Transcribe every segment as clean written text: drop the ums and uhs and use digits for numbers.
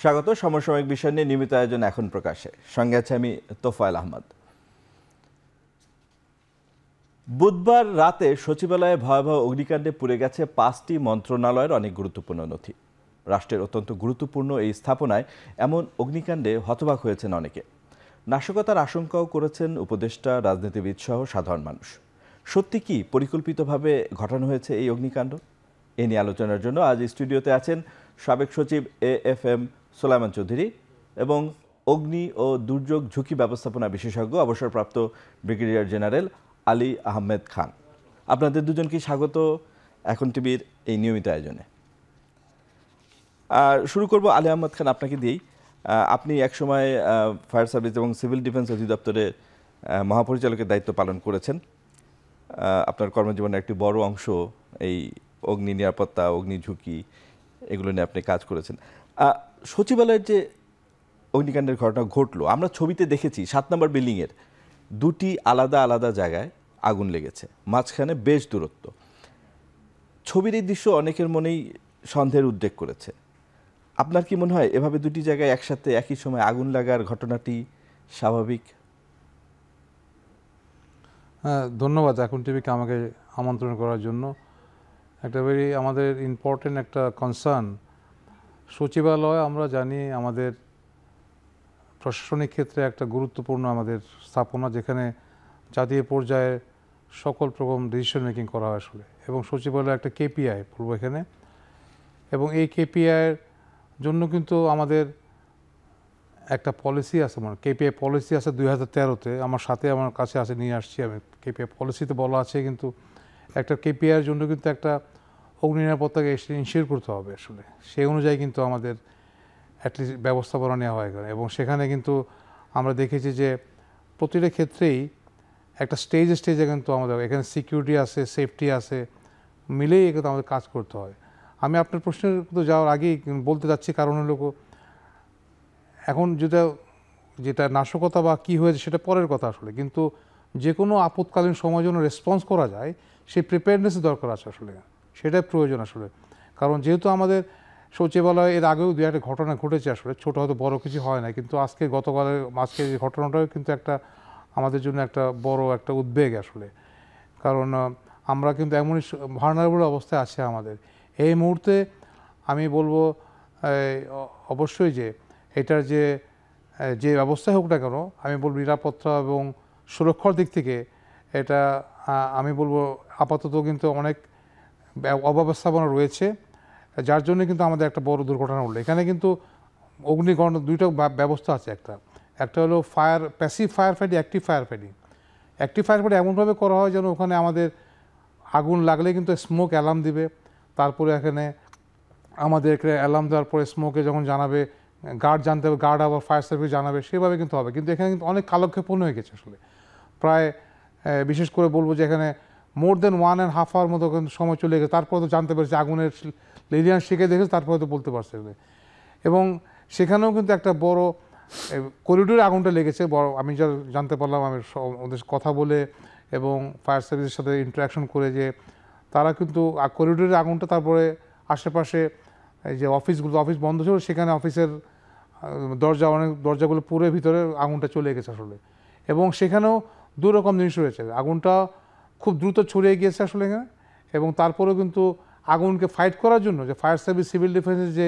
স্বাগত। সমসাময়িক বিষয় নিয়ে নিয়মিত আয়োজন এখন প্রকাশে, সঙ্গে আছে আমি তোফায়েল আহমদ। বুধবার রাতে সচিবালয়ে ভয়াবহ অগ্নিকাণ্ডে পুড়ে গেছে 5টি মন্ত্রণালয়ের অনেক গুরুত্বপূর্ণ নথি। রাষ্ট্রের অত্যন্ত গুরুত্বপূর্ণ এই স্থাপনায় এমন অগ্নিকাণ্ডে হতবাক হয়েছেন অনেকে। নাশকতার আশঙ্কাও করেছেন উপদেষ্টা, রাজনীতিবিদ সহ সাধারণ মানুষ। সত্যি কি পরিকল্পিতভাবে ঘটানো হয়েছে এই অগ্নিকাণ্ড? এ নিয়ে আলোচনার জন্য আজ স্টুডিওতে আছেন সাবেক সচিব AFM সোলায়মান চৌধুরী এবং অগ্নি ও দুর্যোগ ঝুঁকি ব্যবস্থাপনা বিশেষজ্ঞ অবসরপ্রাপ্ত ব্রিগেডিয়ার জেনারেল আলী আহমেদ খান। আপনাদের দুজনকে স্বাগত এখন টিভির এই নিয়মিত আয়োজনে। শুরু করব আলী আহমেদ খান, আপনাকে দিয়েই। আপনি একসময় ফায়ার সার্ভিস এবং সিভিল ডিফেন্স অধিদপ্তরের মহাপরিচালকের দায়িত্ব পালন করেছেন। আপনার কর্মজীবনের একটি বড় অংশ এই অগ্নি নিরাপত্তা, অগ্নি ঝুঁকি এগুলো নিয়ে আপনি কাজ করেছেন। সচিবালয়ের যে অগ্নিকাণ্ডের ঘটনা ঘটলো, আমরা ছবিতে দেখেছি 7 নম্বর বিল্ডিংয়ের 2টি আলাদা আলাদা জায়গায় আগুন লেগেছে, মাঝখানে বেশ দূরত্ব। ছবির এই দৃশ্য অনেকের মনেই সন্দেহের উদ্রেক করেছে। আপনার কি মনে হয় এভাবে 2টি জায়গায় একসাথে একই সময় আগুন লাগার ঘটনাটি স্বাভাবিক? হ্যাঁ, ধন্যবাদ এখন টিভিকে আমাকে আমন্ত্রণ করার জন্য। একটা ভেরি আমাদের ইম্পর্টেন্ট একটা কনসার্ন। সচিবালয় আমরা জানি আমাদের প্রশাসনিক ক্ষেত্রে একটা গুরুত্বপূর্ণ আমাদের স্থাপনা, যেখানে জাতীয় পর্যায়ে সকল রকম ডিসিশন মেকিং করা হয় আসলে। এবং সচিবালয় একটা KPI পূর্ব এখানে, এবং এই KPIয়ের জন্য কিন্তু আমাদের একটা পলিসি আছে, মানে KPI পলিসি আছে 2013-তে। আমার সাথে আমার কাছে আছে, নিয়ে আসছি আমি। KPI পলিসিতে বলা আছে কিন্তু একটা KPIয়ের জন্য কিন্তু একটা অগ্নি নিরাপত্তাকে ইনশিওর করতে হবে আসলে। সেই অনুযায়ী কিন্তু আমাদের অ্যাটলিস্ট ব্যবস্থাপনা নেওয়া হয় এখানে। এবং সেখানে কিন্তু আমরা দেখেছি যে প্রতিটা ক্ষেত্রেই একটা স্টেজে কিন্তু আমাদের এখানে সিকিউরিটি আছে, সেফটি আছে, মিলেই কিন্তু আমাদের কাজ করতে হয়। আমি আপনার প্রশ্নের তো যাওয়ার আগেই বলতে যাচ্ছি, কারণ হলো এখন যেটা নাশকতা বা কী হয়েছে সেটা পরের কথা আসলে, কিন্তু যে কোনো আপৎকালীন সময় জন্য রেসপন্স করা যায় সেই প্রিপেয়ারনেসের দরকার আছে আসলে, সেটাই প্রয়োজন আসলে। কারণ যেহেতু আমাদের সচিবালয়ে এর আগেও 2-1টা ঘটনা ঘটেছে আসলে, ছোটো হয়তো বড় কিছু হয় না, কিন্তু আজকে এই ঘটনাটাও কিন্তু একটা আমাদের জন্য একটা বড় একটা উদ্বেগ আসলে। কারণ আমরা কিন্তু এমনই ভালনারেবল অবস্থায় আছে আমাদের এই মুহূর্তে। আমি বলবো অবশ্যই যে এটার যে ব্যবস্থাই হোক না কেন, আমি বলবো নিরাপত্তা এবং সুরক্ষার দিক থেকে এটা আমি বলবো আপাতত কিন্তু অনেক অব্যবস্থাপনা রয়েছে, যার জন্য কিন্তু আমাদের একটা বড় দুর্ঘটনা হলো। এখানে কিন্তু অগ্নিকাণ্ড 2টা ব্যবস্থা আছে। একটা হলো passive fire fighting, active fire fighting. Active fire fighting এমনভাবে করা হয় যেন ওখানে আমাদের আগুন লাগলে কিন্তু স্মোক অ্যালার্ম দিবে, তারপরে এখানে আমাদের অ্যালার্ম দেওয়ার পরে স্মোকে যখন জানাবে গার্ড জানতে হবে, গার্ড আবার ফায়ার সার্ভিস জানাবে, সেভাবে কিন্তু হবে। কিন্তু এখানে কিন্তু অনেক কালক্ষেপণ হয়ে গেছে আসলে। প্রায় বিশেষ করে বলবো যে এখানে মোর দেন 1.5 আওয়ার মতো কিন্তু সময় চলে গেছে, তারপরে তো জানতে পারছে আগুনের লেলিয়ান শিখে দেখেছে, তারপরে তো বলতে পারছে। এবং সেখানেও কিন্তু একটা বড় করিডোরে আগুনটা লেগেছে বড়, আমি যা জানতে পারলাম আমি ওদের কথা বলে এবং ফায়ার সার্ভিসের সাথে ইন্টারাকশন করে, যে তারা কিন্তু করিডোরের আগুনটা, তারপরে আশেপাশে এই যে অফিস বন্ধ ছিল, সেখানে অফিসের দরজাগুলো পুরো ভিতরে আগুনটা চলে গেছে আসলে। এবং সেখানেও 2 রকম জিনিস রয়েছে, আগুনটা খুব দ্রুত ছড়িয়ে গিয়েছে আসলে এখানে। এবং তারপরেও কিন্তু আগুনকে ফাইট করার জন্য যে ফায়ার সার্ভিস, সিভিল ডিফেন্সের যে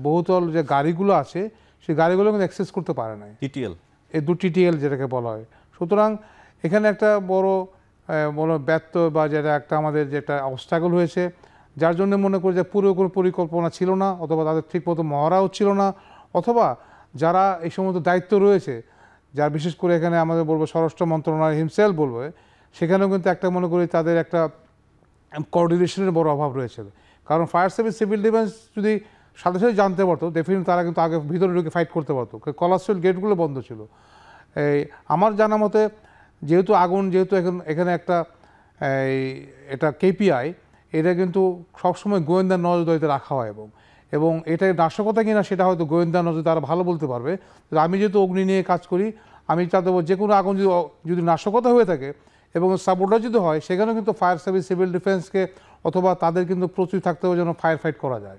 বহুতল যে গাড়িগুলো আছে, সেই গাড়িগুলো কিন্তু অ্যাক্সেস করতে পারে নাই, TTL, এই 2 TTL যেটাকে বলা হয়। সুতরাং এখানে একটা বড় ব্যর্থ বা যেটা একটা আমাদের যেটা অবস্ট্রাগল হয়েছে, যার জন্য মনে করি যে পুরো কোনো পরিকল্পনা ছিল না, অথবা তাদের ঠিকমতো মহড়াও ছিল না, অথবা যারা এই সমস্ত দায়িত্ব রয়েছে, যার বিশেষ করে এখানে আমাদের বলবো স্বরাষ্ট্র মন্ত্রণালয় হিমসেলফ বলবো, সেখানেও কিন্তু একটা মনে করি তাদের একটা কোঅর্ডিনেশনের বড় অভাব রয়েছে। কারণ ফায়ার সার্ভিস, সিভিল ডিফেন্স যদি সাথে সাথে জানতে পারতো, ডেফিনেটলি তারা কিন্তু আগে ভিতরে ঢুকে ফাইট করতে পারতো। কলাস্ট্রাল গেটগুলো বন্ধ ছিল। আমার জানা মতে যেহেতু এখানে একটা এটা KPI, এটা কিন্তু সবসময় গোয়েন্দা নজরদারিতে রাখা হয়। এবং এটা নাশকতা কিনা সেটা হয়তো গোয়েন্দা নজর তারা ভালো বলতে পারবে। আমি যেহেতু অগ্নি নিয়ে কাজ করি, আমি চাইতে যে কোনো আগুন যদি নাশকতা হয়ে থাকে এবং সাবোটাজ যদি হয়, সেখানেও কিন্তু ফায়ার সার্ভিস, সিভিল ডিফেন্সকে অথবা তাদের কিন্তু প্রচুর থাকতে হবে যেন ফায়ার ফাইট করা যায়,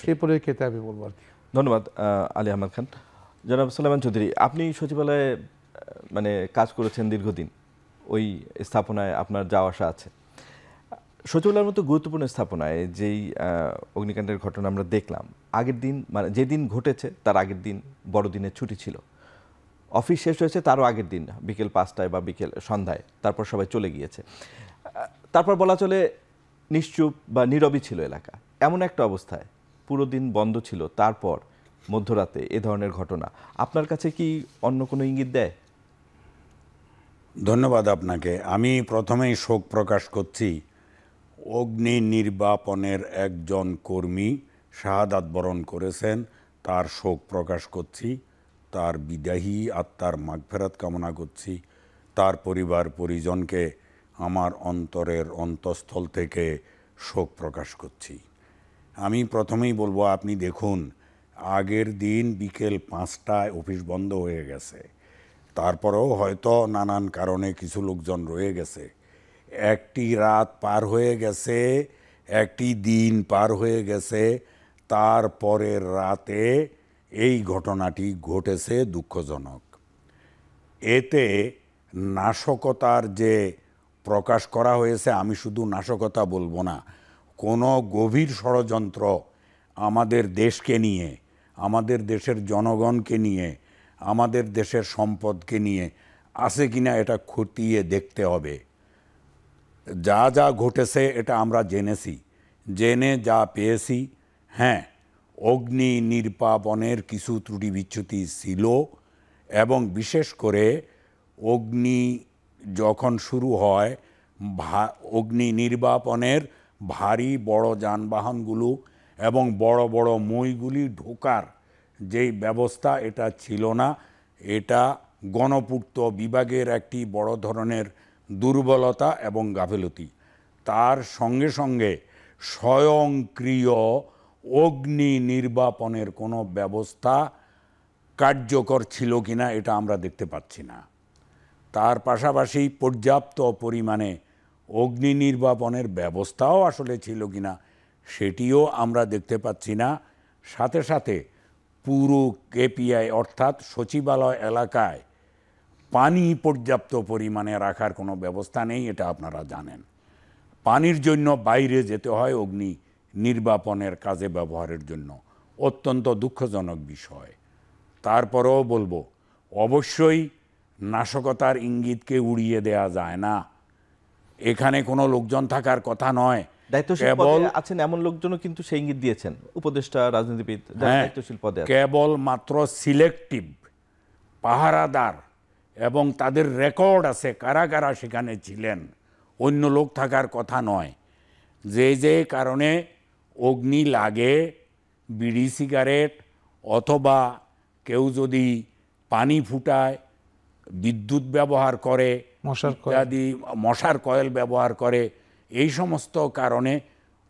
সেই পরিপ্রেক্ষিতে আমি বলবো আর কি। ধন্যবাদ আলী আহমদ খান। জনাব সুলাইমান চৌধুরী, আপনি সচিবালয়ে মানে কাজ করেছেন দীর্ঘদিন, ওই স্থাপনায় আপনার যাওয়া আসা আছে। সচিবালয়ের মতো গুরুত্বপূর্ণ স্থাপনায় যেই অগ্নিকাণ্ডের ঘটনা আমরা দেখলাম, আগের দিন মানে যেদিন ঘটেছে তার আগের দিন বড়দিনের ছুটি ছিল, অফিস শেষ হয়েছে তারও আগের দিন বিকেল 5টায় বা বিকেল সন্ধ্যায়, তারপর সবাই চলে গিয়েছে। তারপর বলা চলে নিশ্চুপ বা নীরবই ছিল এলাকা। এমন একটা অবস্থায় পুরো দিন বন্ধ ছিল, তারপর মধ্যরাতে এ ধরনের ঘটনা আপনার কাছে কি অন্য কোনো ইঙ্গিত দেয়? ধন্যবাদ আপনাকে। আমি প্রথমেই শোক প্রকাশ করছি অগ্নি নির্বাপনের একজন কর্মী শাহাদাত বরণ করেছেন, তার শোক প্রকাশ করছি, তার বিদায়ী আত্মার মাগফিরাত কামনা করছি, তার পরিবার পরিজনকে আমার অন্তরের অন্তঃস্থল থেকে শোক প্রকাশ করছি। আমি প্রথমেই বলবো, আপনি দেখুন আগের দিন বিকেল 5টায় অফিস বন্ধ হয়ে গেছে, তারপরেও হয়তো নানান কারণে কিছু লোকজন রয়ে গেছে। একটি রাত পার হয়ে গেছে, একটি দিন পার হয়ে গেছে, তারপরের রাতে এই ঘটনাটি ঘটেছে, দুঃখজনক। এতে নাশকতার যে প্রকাশ করা হয়েছে, আমি শুধু নাশকতা বলবো না, কোনো গভীর ষড়যন্ত্র আমাদের দেশকে নিয়ে, আমাদের দেশের জনগণকে নিয়ে, আমাদের দেশের সম্পদকে নিয়ে আছে কিনা এটা খতিয়ে দেখতে হবে। যা যা ঘটেছে এটা আমরা জেনেছি, জেনে যা পেয়েছি, হ্যাঁ অগ্নি নির্বাপনের কিছু ত্রুটি বিচ্যুতি ছিল, এবং বিশেষ করে অগ্নি যখন শুরু হয়, অগ্নি নির্বাপনের ভারী বড় যানবাহনগুলো এবং বড় বড় মইগুলি ঢোকার যেই ব্যবস্থা, এটা ছিল না। এটা গণপূর্ত বিভাগের একটি বড় ধরনের দুর্বলতা এবং গাফিলতি। তার সঙ্গে সঙ্গে স্বয়ংক্রিয় অগ্নি নির্বাপনের কোনো ব্যবস্থা কার্যকর ছিল কিনা এটা আমরা দেখতে পাচ্ছি না। তার পাশাপাশি পর্যাপ্ত পরিমাণে অগ্নি নির্বাপনের ব্যবস্থাও আসলে ছিল কিনা সেটিও আমরা দেখতে পাচ্ছি না। সাথে সাথে পুরো কেপিআই অর্থাৎ সচিবালয় এলাকায় পানি পর্যাপ্ত পরিমাণে রাখার কোনো ব্যবস্থা নেই, এটা আপনারা জানেন। পানির জন্য বাইরে যেতে হয় অগ্নি নির্বাপনের কাজে ব্যবহারের জন্য, অত্যন্ত দুঃখজনক বিষয়। তারপরেও বলবো, অবশ্যই নাশকতার ইঙ্গিতকে উড়িয়ে দেয়া যায় না। এখানে কোনো লোকজন থাকার কথা নয়। দায়িত্বশীল পদে আছেন এমন লোকজনও কিন্তু সেই ইঙ্গিত দিয়েছেন, উপদেষ্টা, রাজনীতিবিদ, দায়িত্বশীল পদে আছেন। কেবল মাত্র সিলেক্টিভ পাহারাদার, এবং তাদের রেকর্ড আছে কারা কারা সেখানে ছিলেন, অন্য লোক থাকার কথা নয়। যে যে কারণে অগ্নি লাগে, বিড়ি সিগারেট অথবা কেউ যদি পানি ফুটায়, বিদ্যুৎ ব্যবহার করে ইত্যাদি, মশার কয়েল ব্যবহার করে, এই সমস্ত কারণে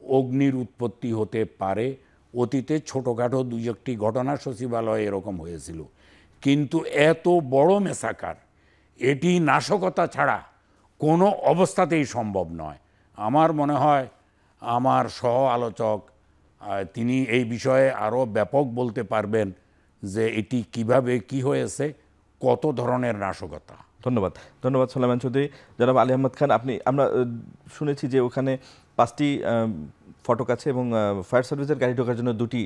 অগ্নির উৎপত্তি হতে পারে। অতীতে ছোটোখাটো দুই একটি ঘটনা সচিবালয়ে এরকম হয়েছিল, কিন্তু এত বড় মেসাকার, এটি নাশকতা ছাড়া কোনো অবস্থাতেই সম্ভব নয়। আমার মনে হয় আমার সহ আলোচক তিনি এই বিষয়ে আরও ব্যাপক বলতে পারবেন যে এটি কিভাবে কি হয়েছে, কত ধরনের নাশকতা। ধন্যবাদ। ধন্যবাদ সুলাইমান চৌধুরী। জনাব আলী আহমদ খান, আমরা শুনেছি যে ওখানে 5টি ফটক আছে এবং ফায়ার সার্ভিসের গাড়ি ঢোকার জন্য 2টি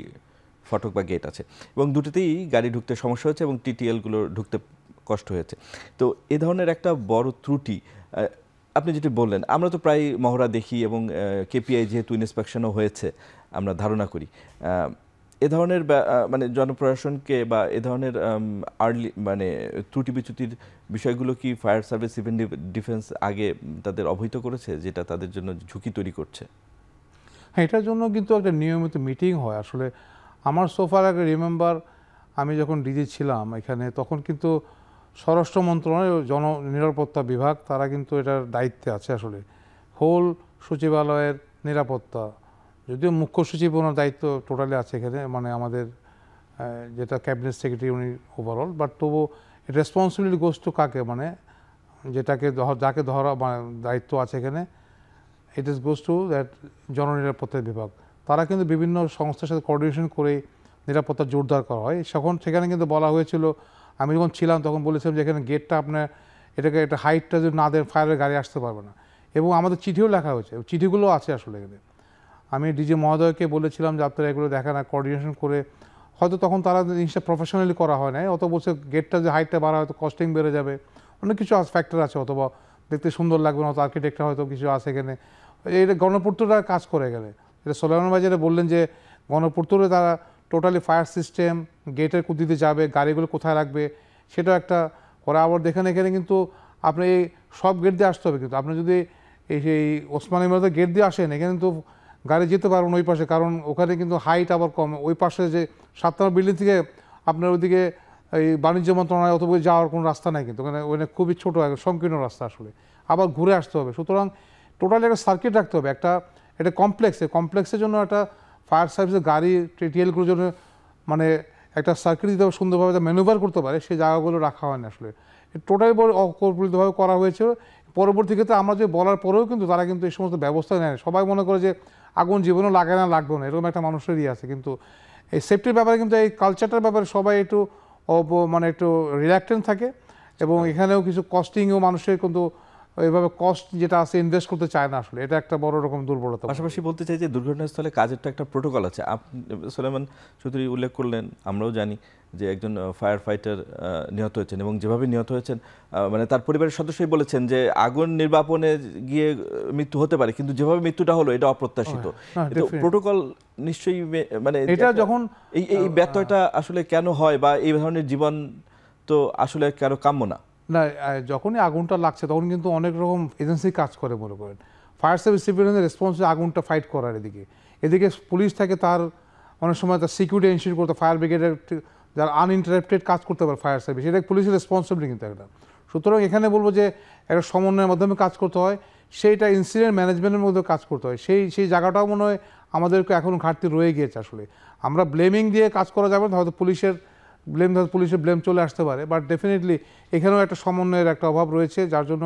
ফটক বা গেট আছে, এবং দুটিতেই গাড়ি ঢুকতে সমস্যা হয়েছে এবং টিটিএলগুলো ঢুকতে কষ্ট হয়েছে। তো এ ধরনের একটা বড় ত্রুটি, আপনি যেটি বললেন, আমরা তো প্রায় মহড়া দেখি এবং কেপিআই যেহেতু ইন্সপেকশনও হয়েছে, আমরা ধারণা করি এ ধরনের মানে জনপ্রশাসনকে বা এ ধরনের আর্লি মানে ত্রুটি বিচ্যুতির বিষয়গুলো কি ফায়ার সার্ভিস, সিভিল ডিফেন্স আগে তাদের অবহিত করেছে, যেটা তাদের জন্য ঝুঁকি তৈরি করছে? হ্যাঁ, এটার জন্য কিন্তু একটা নিয়মিত মিটিং হয়। আসলে আমার সোফার আগে রিমেম্বার, আমি যখন ডিজি ছিলাম এখানে, তখন কিন্তু স্বরাষ্ট্র মন্ত্রণালয় ও জননিরাপত্তা বিভাগ, তারা কিন্তু এটার দায়িত্বে আছে। আসলে হোল সচিবালয়ের নিরাপত্তা, যদিও মুখ্য সচিব ওনার দায়িত্ব টোটালি আছে এখানে, মানে আমাদের যেটা ক্যাবিনেট সেক্রেটারি উনি ওভারঅল, বাট তবু রেসপন্সিবিলিটি গোস টু কাকে, মানে যাকে ধরা দায়িত্ব আছে এখানে, it is goes to that জননিরাপত্তা বিভাগ। তারা কিন্তু বিভিন্ন সংস্থার সাথে কোঅর্ডিনেশন করে নিরাপত্তা জোরদার করা হয়। সেখানে কিন্তু বলা হয়েছিল, আমি যখন ছিলাম তখন বলেছিলাম যে এখানে গেটটা আপনার এটাকে একটা হাইটটা যদি না দেন ফায়ারের গাড়ি আসতে পারবে না, এবং আমাদের চিঠিও লেখা হয়েছে, চিঠিগুলো আছে আসলে এখানে। আমি ডিজি মহোদয়কে বলেছিলাম যে আপনারা এগুলো দেখেন আর কোঅর্ডিনেশন করে, হয়তো তখন তারা জিনিসটা প্রফেশনালি করা হয় না, অত বলছে গেটটা যে হাইটটা বাড়া হয়তো কস্টিং বেড়ে যাবে, অনেক কিছু ফ্যাক্টর আছে, অথবা দেখতে সুন্দর লাগবে না, অত আর্কিটেক্টটা হয়তো কিছু আছে এখানে। এটা গণপূর্তরা কাজ করে গেলে, এটা সোলাইমান ভাই যেটা বললেন যে গণপূর্তরে তারা টোটালি ফায়ার সিস্টেম, গেটের কুদিতে যাবে, গাড়িগুলো কোথায় রাখবে সেটাও একটা ওরা আবার দেখেন। এখানে কিন্তু আপনি এই সব গেট দিয়ে আসতে হবে, কিন্তু আপনি যদি সেই ওসমানী ইমারতের গেট দিয়ে আসেন এখানে কিন্তু গাড়ি যেতে পারবেন ওই পাশে, কারণ ওখানে কিন্তু হাইট আবার কম। ওই পাশে যে 7 নম্বর বিল্ডিং থেকে আপনার ওইদিকে এই বাণিজ্য মন্ত্রণালয় অত যাওয়ার কোনো রাস্তা নাই, কিন্তু ওখানে খুবই ছোটো সংকীর্ণ রাস্তা আসলে, আবার ঘুরে আসতে হবে। সুতরাং টোটালি একটা সার্কিট রাখতে হবে, একটা কমপ্লেক্সের জন্য একটা ফায়ার সার্ভিসের গাড়ি টিএলগুলোর জন্য মানে একটা সার্কিট দিতে হবে সুন্দরভাবে, ম্যানুভার করতে পারে, সেই জায়গাগুলো রাখা হয় না আসলে। টোটালি অকল্পিতভাবে করা হয়েছে। পরবর্তী ক্ষেত্রে আমরা যে বলার পরেও কিন্তু তারা কিন্তু এই সমস্ত ব্যবস্থা নেয়। সবাই মনে করে যে আগুন জীবনও লাগে না, লাগবে না, এরকম একটা মানুষেরই আছে। কিন্তু এই সেফটির ব্যাপারে কিন্তু এই কালচারটার ব্যাপারে সবাই একটু মানে একটু রিল্যাক্টেন্ট থাকে, এবং এখানেও কিছু কস্টিংও মানুষের কিন্তু এইভাবে কস্ট যেটা আছে ইনভেস্ট করতে চায় না আসলে, এটা একটা বড় রকম দুর্বলতা। পাশাপাশি বলতে চাই যে দুর্ঘটনাস্থলে কাজের তো একটা প্রোটোকল আছে। আপনি সোলাইমান চৌধুরী উল্লেখ করলেন, আমরাও জানি যে একজন ফায়ার ফাইটার নিহত হয়েছেন, এবং যেভাবে নিহত হয়েছেন মানে তার পরিবারের সদস্যই বলেছেন যে আগুন নির্বাপনে গিয়ে মৃত্যু হতে পারে, কিন্তু যেভাবে মৃত্যুটা হলো এটা অপ্রত্যাশিত। প্রোটোকল নিশ্চয়ই মানে এটা যখন এই ব্যত্যয়টা আসলে কেন হয়, বা এই ধরনের জীবন তো আসলে কারো কাম্য না। না, যখনই আগুনটা লাগছে তখন কিন্তু অনেক রকম এজেন্সি কাজ করে, মনে করেন ফায়ার সার্ভিস সিভিলিয়ানদের রেসপন্স আগুনটা ফাইট করার, এদিকে পুলিশ থাকে, তার অনেক সময় তার সিকিউরিটি এনশিওর করতে, ফায়ার ব্রিগেডের যারা আনইন্টারাপ্টেড কাজ করতে পারে ফায়ার সার্ভিস, এটা পুলিশের রেসপন্সিবিলিটি কিন্তু একটা। সুতরাং এখানে বলবো যে একটা সমন্বয়ের মাধ্যমে কাজ করতে হয়, সেইটা ইনসিডেন্ট ম্যানেজমেন্টের মধ্যে কাজ করতে হয়। সেই জায়গাটাও মনে হয় আমাদেরকে এখন ঘাটতি রয়ে গিয়েছে আসলে। আমরা ব্লেমিং দিয়ে কাজ করা যাবে না, হয়তো পুলিশের ব্লেম চলে আসতে পারে, বাট ডেফিনেটলি এখানেও একটা সমন্বয়ের একটা অভাব রয়েছে, যার জন্য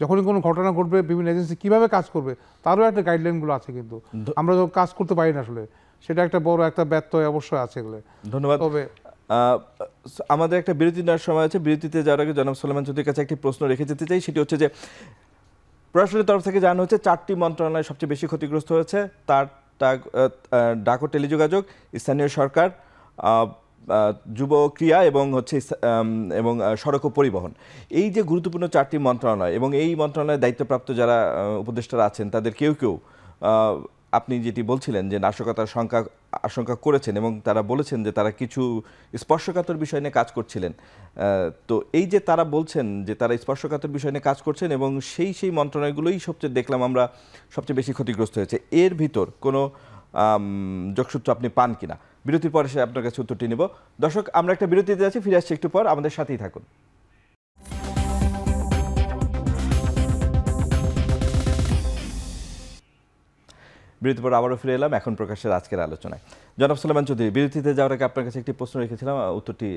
যখনই কোনো ঘটনা ঘটবে বিভিন্ন এজেন্সি কীভাবে কাজ করবে তারও একটা গাইডলাইনগুলো আছে, কিন্তু আমরা যখন কাজ করতে পারি না আসলে, সেটা একটা বড় একটা ব্যত্যয় অবশ্যই আছে এগুলো। ধন্যবাদ। তবে আমাদের একটা বিরতি নেওয়ার সময় আছে, বিরতিতে যাওয়ার আগে জনাব সোলাইমান চৌধুরীর কাছে একটি প্রশ্ন রেখে যেতে চাই। সেটি হচ্ছে যে প্রশাসনের তরফ থেকে জানানো হচ্ছে 4টি মন্ত্রণালয় সবচেয়ে বেশি ক্ষতিগ্রস্ত হয়েছে, তার ডাক ও টেলিযোগাযোগ, স্থানীয় সরকার, যুব ক্রিয়া এবং এবং সড়ক ও পরিবহন। এই যে গুরুত্বপূর্ণ 4টি মন্ত্রণালয়, এবং এই মন্ত্রণালয়ের দায়িত্বপ্রাপ্ত যারা উপদেষ্টারা আছেন তাদের কেউ কেউ আপনি যেটি বলছিলেন যে নাশকতার আশঙ্কা করেছেন, এবং তারা বলেছেন যে তারা কিছু স্পর্শকাতর বিষয় নিয়ে কাজ করছিলেন। তো এই যে তারা বলছেন যে তারা স্পর্শকাতর বিষয় নিয়ে কাজ করছেন, এবং সেই মন্ত্রণালয়গুলোই সবচেয়ে দেখলাম আমরা সবচেয়ে বেশি ক্ষতিগ্রস্ত হয়েছে, এর ভিতর কোনো যোগসূত্র আপনি পান কিনা? বিরতির পরে সে আপনার কাছে উত্তরটি নেব। দর্শক, আমরা একটা বিরতিতে যাচ্ছি, ফিরে আসছি একটু পর, আমাদের সাথেই থাকুন। বিরতির পর আবারও ফিরে এলাম এখন প্রকাশের আজকের আলোচনায়। জনাব সোলাইমান চৌধুরী, বিরতিতে যাওয়ার আগে আপনার কাছে একটি প্রশ্ন রেখেছিলাম, উত্তরটি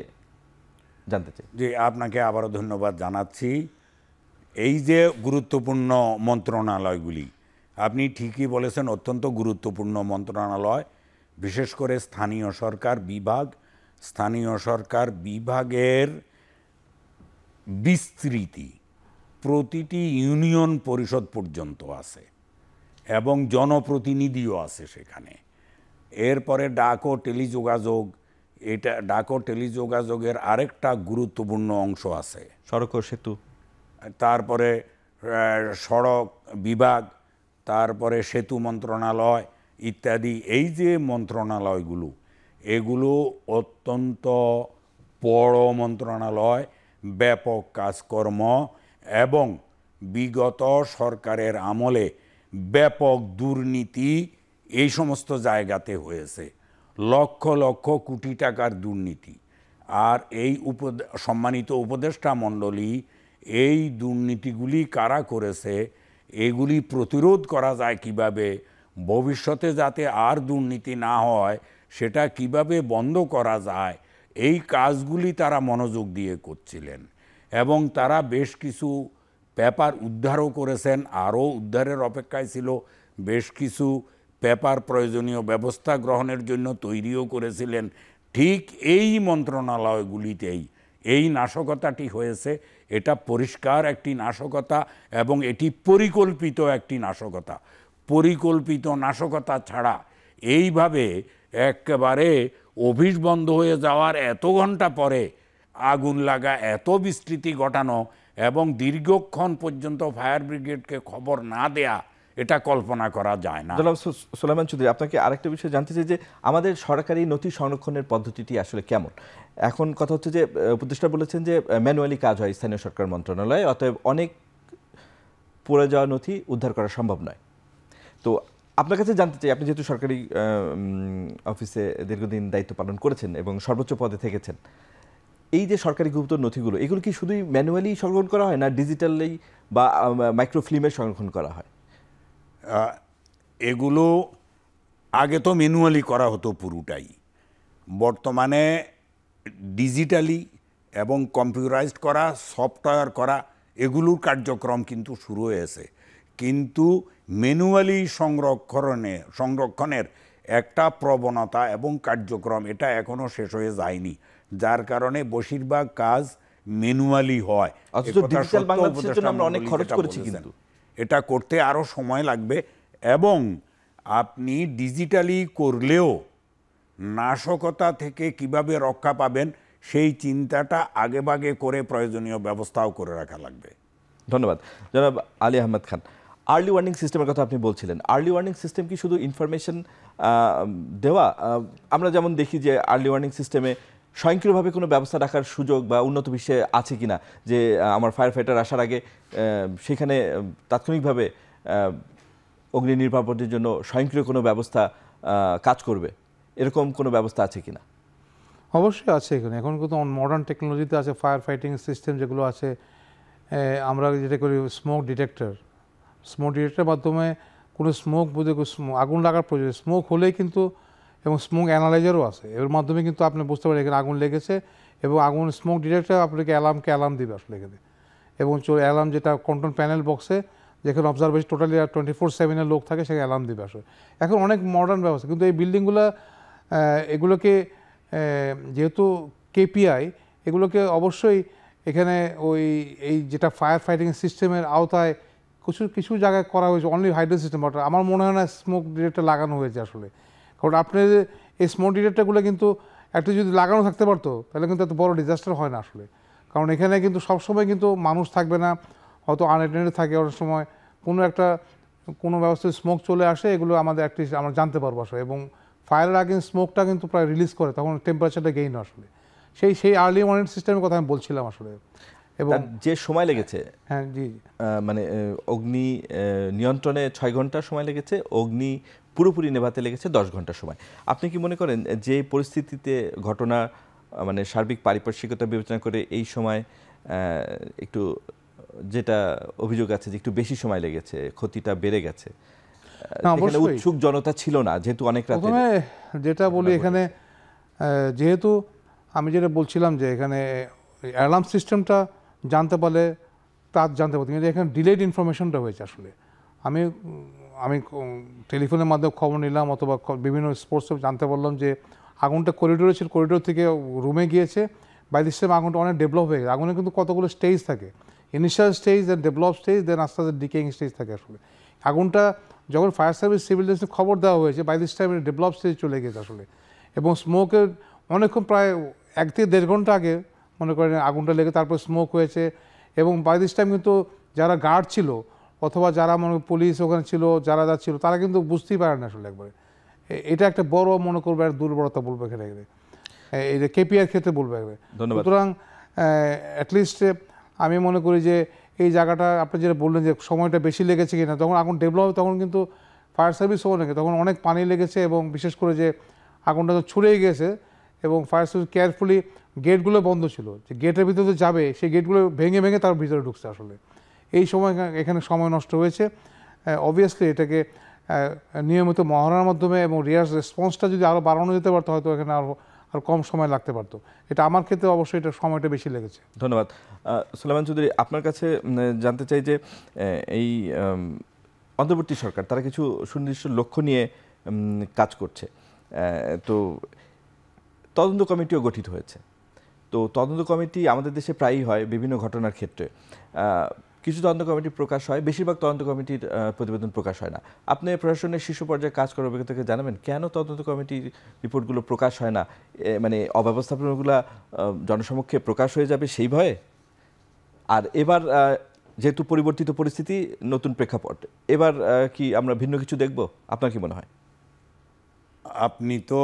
জানতে চাই। জি, আপনাকে আবারও ধন্যবাদ জানাচ্ছি। এই যে গুরুত্বপূর্ণ মন্ত্রণালয়গুলি, আপনি ঠিকই বলেছেন, অত্যন্ত গুরুত্বপূর্ণ মন্ত্রণালয়, বিশেষ করে স্থানীয় সরকার বিভাগের বিস্তৃতি প্রতিটি ইউনিয়ন পরিষদ পর্যন্ত আছে, এবং জনপ্রতিনিধিও আছে সেখানে। এরপরে ডাক ও টেলিযোগাযোগের আরেকটা গুরুত্বপূর্ণ অংশ আছে, সড়ক ও সেতু, তারপরে সড়ক বিভাগ, তারপরে সেতু মন্ত্রণালয় ইত্যাদি। এই যে মন্ত্রণালয়গুলো, এগুলো অত্যন্ত বড় মন্ত্রণালয়, ব্যাপক কাজকর্ম, এবং বিগত সরকারের আমলে ব্যাপক দুর্নীতি এই সমস্ত জায়গাতে হয়েছে, লক্ষ লক্ষ কোটি টাকার দুর্নীতি। আর এই সম্মানিত উপদেষ্টা মণ্ডলী এই দুর্নীতিগুলি কারা করেছে, এগুলি প্রতিরোধ করা যায় কিভাবে, ভবিষ্যতে যাতে আর দুর্নীতি না হয় সেটা কিভাবে বন্ধ করা যায়, এই কাজগুলি তারা মনোযোগ দিয়ে করছিলেন। এবং তারা বেশ কিছু পেপার উদ্ধারও করেছেন, আরও উদ্ধারের অপেক্ষায় ছিল, বেশ কিছু পেপার প্রয়োজনীয় ব্যবস্থা গ্রহণের জন্য তৈরিও করেছিলেন, ঠিক এই মন্ত্রণালয়গুলিতেই এই নাশকতাটি হয়েছে। এটা পরিষ্কার একটি নাশকতা এবং এটি পরিকল্পিত একটি নাশকতা। পরিকল্পিত নাশকতা ছাড়া এইভাবে একেবারে অফিস বন্ধ হয়ে যাওয়ার এত ঘন্টা পরে আগুন লাগা, এত বিস্তৃতি ঘটানো এবং দীর্ঘক্ষণ পর্যন্ত ফায়ার ব্রিগেডকে খবর না দেয়া, এটা কল্পনা করা যায় না। জনাব সুলাইমান চৌধুরী, আপনাকে আরেকটা বিষয় জানতে চাই যে আমাদের সরকারি নথি সংরক্ষণের পদ্ধতিটি আসলে কেমন? এখন কথা হচ্ছে যে উপদেষ্টা বলেছেন যে ম্যানুয়ালি কাজ হয় স্থানীয় সরকার মন্ত্রণালয়ে, অতএব অনেক পড়ে যাওয়া নথি উদ্ধার করা সম্ভব নয়। তো আপনার কাছে জানতে চাই, আপনি যেহেতু সরকারি অফিসে দীর্ঘদিন দায়িত্ব পালন করেছেন এবং সর্বোচ্চ পদে থেকেছেন, এই যে সরকারি গুপ্ত নথিগুলো, এগুলো কি শুধুই ম্যানুয়ালি সংরক্ষণ করা হয় না ডিজিটালি বা মাইক্রোফিল্মে সংরক্ষণ করা হয়? এগুলো আগে তো ম্যানুয়ালি করা হতো পুরোটাই, বর্তমানে ডিজিটালি এবং কম্পিউটারাইজড করা, সফটওয়্যার করা, এগুলোর কার্যক্রম কিন্তু শুরু হয়েছে। কিন্তু ম্যানুয়ালি সংরক্ষণের একটা প্রবণতা এবং কার্যক্রম এটা এখনও শেষ হয়ে যায়নি, যার কারণে বেশিরভাগ কাজ ম্যানুয়ালি হয়। ডিজিটাল বাংলাদেশের জন্য আমরা অনেক খরচ করেছি, কিন্তু এটা করতে আরও সময় লাগবে। এবং আপনি ডিজিটালি করলেও নাশকতা থেকে কিভাবে রক্ষা পাবেন সেই চিন্তাটা আগেভাগে করে প্রয়োজনীয় ব্যবস্থাও করে রাখা লাগবে। ধন্যবাদ। জনাব আলী আহমেদ খান, আর্লি ওয়ার্নিং সিস্টেমের কথা আপনি বলছিলেন। আর্লি ওয়ার্নিং সিস্টেম কি শুধু ইনফরমেশন দেওয়া? আমরা যেমন দেখি যে আর্লি ওয়ার্নিং সিস্টেমে স্বয়ংক্রিয়ভাবে কোনো ব্যবস্থা রাখার সুযোগ বা উন্নত বিশ্বে আছে কিনা, যে আমার ফায়ার ফাইটার আসার আগে সেখানে তাৎক্ষণিকভাবে অগ্নি নির্বাপনের জন্য স্বয়ংক্রিয় কোনো ব্যবস্থা কাজ করবে, এরকম কোনো ব্যবস্থা আছে কিনা? অবশ্যই আছে এখানে। এখন কিন্তু মডার্ন টেকনোলজিতে আছে ফায়ার ফাইটিং সিস্টেম যেগুলো আছে। আমরা যেটা করি স্মোক ডিটেক্টরের মাধ্যমে কোনো স্মোক বুঝে আগুন লাগার প্রয়োজন, স্মোক হলেই কিন্তু, এবং স্মোক অ্যানালাইজারও আছে, এর মাধ্যমে কিন্তু আপনি বুঝতে পারেন এখানে আগুন লেগেছে, এবং আগুন স্মোক ডিটেক্টর আপনাকে অ্যালার্ম দিবে আসলে এখানে। এবং অ্যালার্ম যেটা কন্ট্রোল প্যানেল বক্সে, যেখানে অবজারভেশন টোটালি 24/7 লোক থাকে, সেখানে অ্যালার্ম দিবে আসলে। এখন অনেক মডার্ন ব্যবস্থা, কিন্তু এই বিল্ডিংগুলো এগুলোকে যেহেতু কেপিআই, এগুলোকে অবশ্যই এখানে এই যেটা ফায়ার ফাইটিং সিস্টেমের আওতায় কিছু জায়গায় করা হয়েছে অনলি হাইড্রোজেন সিস্টেম। বাট আমার মনে হয় না স্মোক ডিটেক্টর লাগানো হয়েছে আসলে। কারণ আপনার এই স্মোক ডিটেক্টরগুলো কিন্তু একটা যদি লাগানো থাকতে পারতো তাহলে কিন্তু এত বড় ডিজাস্টার হয় না আসলে। কারণ এখানে কিন্তু সবসময় কিন্তু মানুষ থাকবে না, হয়তো আনঅ্যাটেন্ডেড থাকে, অনেক সময় কোনো ব্যবস্থায় স্মোক চলে আসে, এগুলো আমাদের অ্যাটলিস্ট আমরা জানতে পারবো আসলে। এবং ফায়ারের আগে স্মোকটা কিন্তু প্রায় রিলিজ করে, তখন টেম্পারেচারটা গেইন আসলে। সেই আর্লি ওয়ার্নিং সিস্টেমের কথা আমি বলছিলাম আসলে। এবং যে সময় লেগেছে, হ্যাঁ জি, মানে অগ্নি নিয়ন্ত্রণে 6 ঘন্টা সময় লেগেছে, অগ্নি পুরোপুরি নেভাতে লেগেছে 10 ঘন্টা সময়। আপনি কি মনে করেন যে পরিস্থিতিতে ঘটনা, মানে সার্বিক পারিপার্শ্বিকতা বিবেচনা করে এই সময় একটু, যেটা অভিযোগ আছে যে একটু বেশি সময় লেগেছে, ক্ষতিটা বেড়ে গেছে? এখানে উৎসুক জনতা ছিল না যেহেতু অনেক রাতে। প্রথমে যেটা বলি এখানে, যেহেতু আমি যেটা বলছিলাম যে এখানে অ্যালার্ম সিস্টেমটা জানতে পারলে জানতে পারতাম, কিন্তু এখানে ডিলেড ইনফরমেশনটা হয়েছে আসলে। আমি টেলিফোনের মাধ্যমে খবর নিলাম, অথবা বিভিন্ন স্পোর্টসে জানতে পারলাম যে আগুনটা করিডোরে ছিল, করিডোর থেকে রুমে গিয়েছে। বাই দিস টাইম আগুনটা অনেক ডেভেলপ হয়ে গেছে। আগুনে কিন্তু কতগুলো স্টেজ থাকে, ইনিশিয়াল স্টেজ, দেন ডেভেলপ স্টেজ, দেন আস্তে আস্তে ডিকেইং স্টেজ থাকে আসলে। আগুনটা যখন ফায়ার সার্ভিস, সিভিল ডিফেন্সে খবর দেওয়া হয়েছে, by this time develop stage চলে গেছে আসলে। এবং স্মোকের অনেকক্ষণ, প্রায় 1 থেকে 1.5 ঘন্টা আগে মনে করেন আগুনটা লেগে তারপর স্মোক হয়েছে। এবং বাই দিস টাইম কিন্তু যারা গার্ড ছিল, অথবা যারা পুলিশ ওখানে ছিল, যারা ছিল, তারা কিন্তু বুঝতেই পারে না আসলে একবারে। এটা একটা বড় মনে করবে আর দুর্বলতা বলবো এখানে, এই যে কেপিআর ক্ষেত্রে বলবো একবারে। সুতরাং অ্যাটলিস্ট আমি মনে করি যে এই জায়গাটা আপনি যেটা বললেন যে সময়টা বেশি লেগেছে কিনা, তখন আগুন ডেভেলপ হবে, তখন কিন্তু ফায়ার সার্ভিসও অনেকে, তখন অনেক পানি লেগেছে, এবং বিশেষ করে যে আগুনটা তো ছড়িয়ে গেছে, এবং ফায়ার সার্ভিস কেয়ারফুলি গেটগুলো বন্ধ ছিল, যে গেটের ভিতরে যাবে সেই গেটগুলো ভেঙে ভেঙে তার ভিতরে ঢুকছে আসলে। এই সময় এখানে সময় নষ্ট হয়েছে। অবভিয়াসলি এটাকে নিয়মিত মহড়ার মাধ্যমে এবং রেসপন্সটা যদি আরও বাড়ানো যেতে পারতো, হয়তো এখানে আরও কম সময় লাগতে পারতো। এটা আমার ক্ষেত্রে অবশ্যই এটা সময়টা বেশি লেগেছে। ধন্যবাদ। সুলাইমান চৌধুরী, আপনার কাছে জানতে চাই যে এই অন্তর্বর্তী সরকার তারা কিছু সুনির্দিষ্ট লক্ষ্য নিয়ে কাজ করছে, তো তদন্ত কমিটিও গঠিত হয়েছে। তো তদন্ত কমিটি আমাদের দেশে প্রায়ই হয় বিভিন্ন ঘটনার ক্ষেত্রে। কিছু তদন্ত কমিটি প্রকাশ হয়, বেশিরভাগ তদন্ত কমিটির প্রতিবেদন প্রকাশ হয় না। আপনি প্রশাসনের শীর্ষ পর্যায়ে কাজ করার অভিজ্ঞতাকে জানাবেন কেন তদন্ত কমিটির রিপোর্টগুলো প্রকাশ হয় না? মানে অব্যবস্থাপনাগুলো জনসমক্ষে প্রকাশ হয়ে যাবে সেই ভয়ে? আর এবার যেহেতু পরিবর্তিত পরিস্থিতি, নতুন প্রেক্ষাপট, এবার কি আমরা ভিন্ন কিছু দেখব? আপনার কি মনে হয়? আপনি তো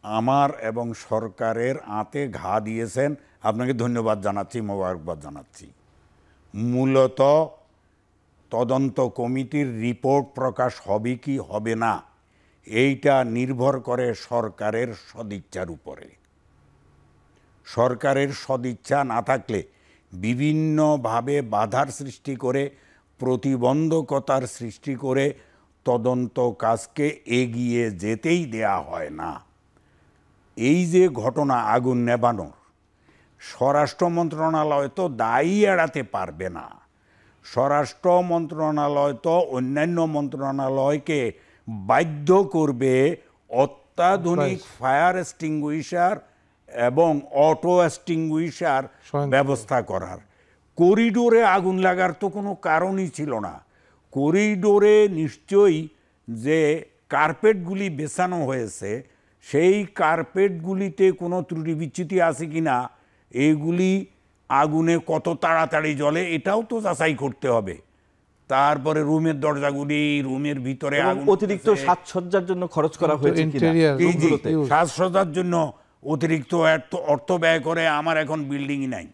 আমার এবং সরকারের আঁতে ঘা দিয়েছেন, আপনাকে ধন্যবাদ জানাচ্ছি, মোবারকবাদ জানাচ্ছি। মূলত তদন্ত কমিটির রিপোর্ট প্রকাশ হবে কি হবে না এইটা নির্ভর করে সরকারের সদিচ্ছার উপরে। সরকারের সদিচ্ছা না থাকলে বিভিন্নভাবে বাধার সৃষ্টি করে, প্রতিবন্ধকতার সৃষ্টি করে তদন্ত কাজকে এগিয়ে যেতেই দেয়া হয় না। এই যে ঘটনা আগুন নেভানোর, স্বরাষ্ট্র মন্ত্রণালয় তো দায়ী এড়াতে পারবে না। স্বরাষ্ট্র মন্ত্রণালয় তো অন্যান্য মন্ত্রণালয়কে বাধ্য করবে অত্যাধুনিক ফায়ার এক্সটিংগুইশার এবং অটো এক্সটিংগুইশার ব্যবস্থা করার। করিডোরে আগুন লাগার তো কোনো কারণই ছিল না। করিডোরে নিশ্চয়ই যে কার্পেটগুলি বেছানো হয়েছে, সেই কার্পেটগুলিতে কোনো ত্রুটি বিচ্যুতি আছে কি না, এইগুলি আগুনে কত তাড়াতাড়ি জ্বলে এটাও তো যাচাই করতে হবে। তারপরে রুমের দরজাগুলি, রুমের ভিতরে অতিরিক্ত সাজসজ্জার জন্য খরচ করা হয়েছে সাজসজ্জার জন্য অতিরিক্ত অর্থ ব্যয় করে আমার এখন বিল্ডিংই নাই।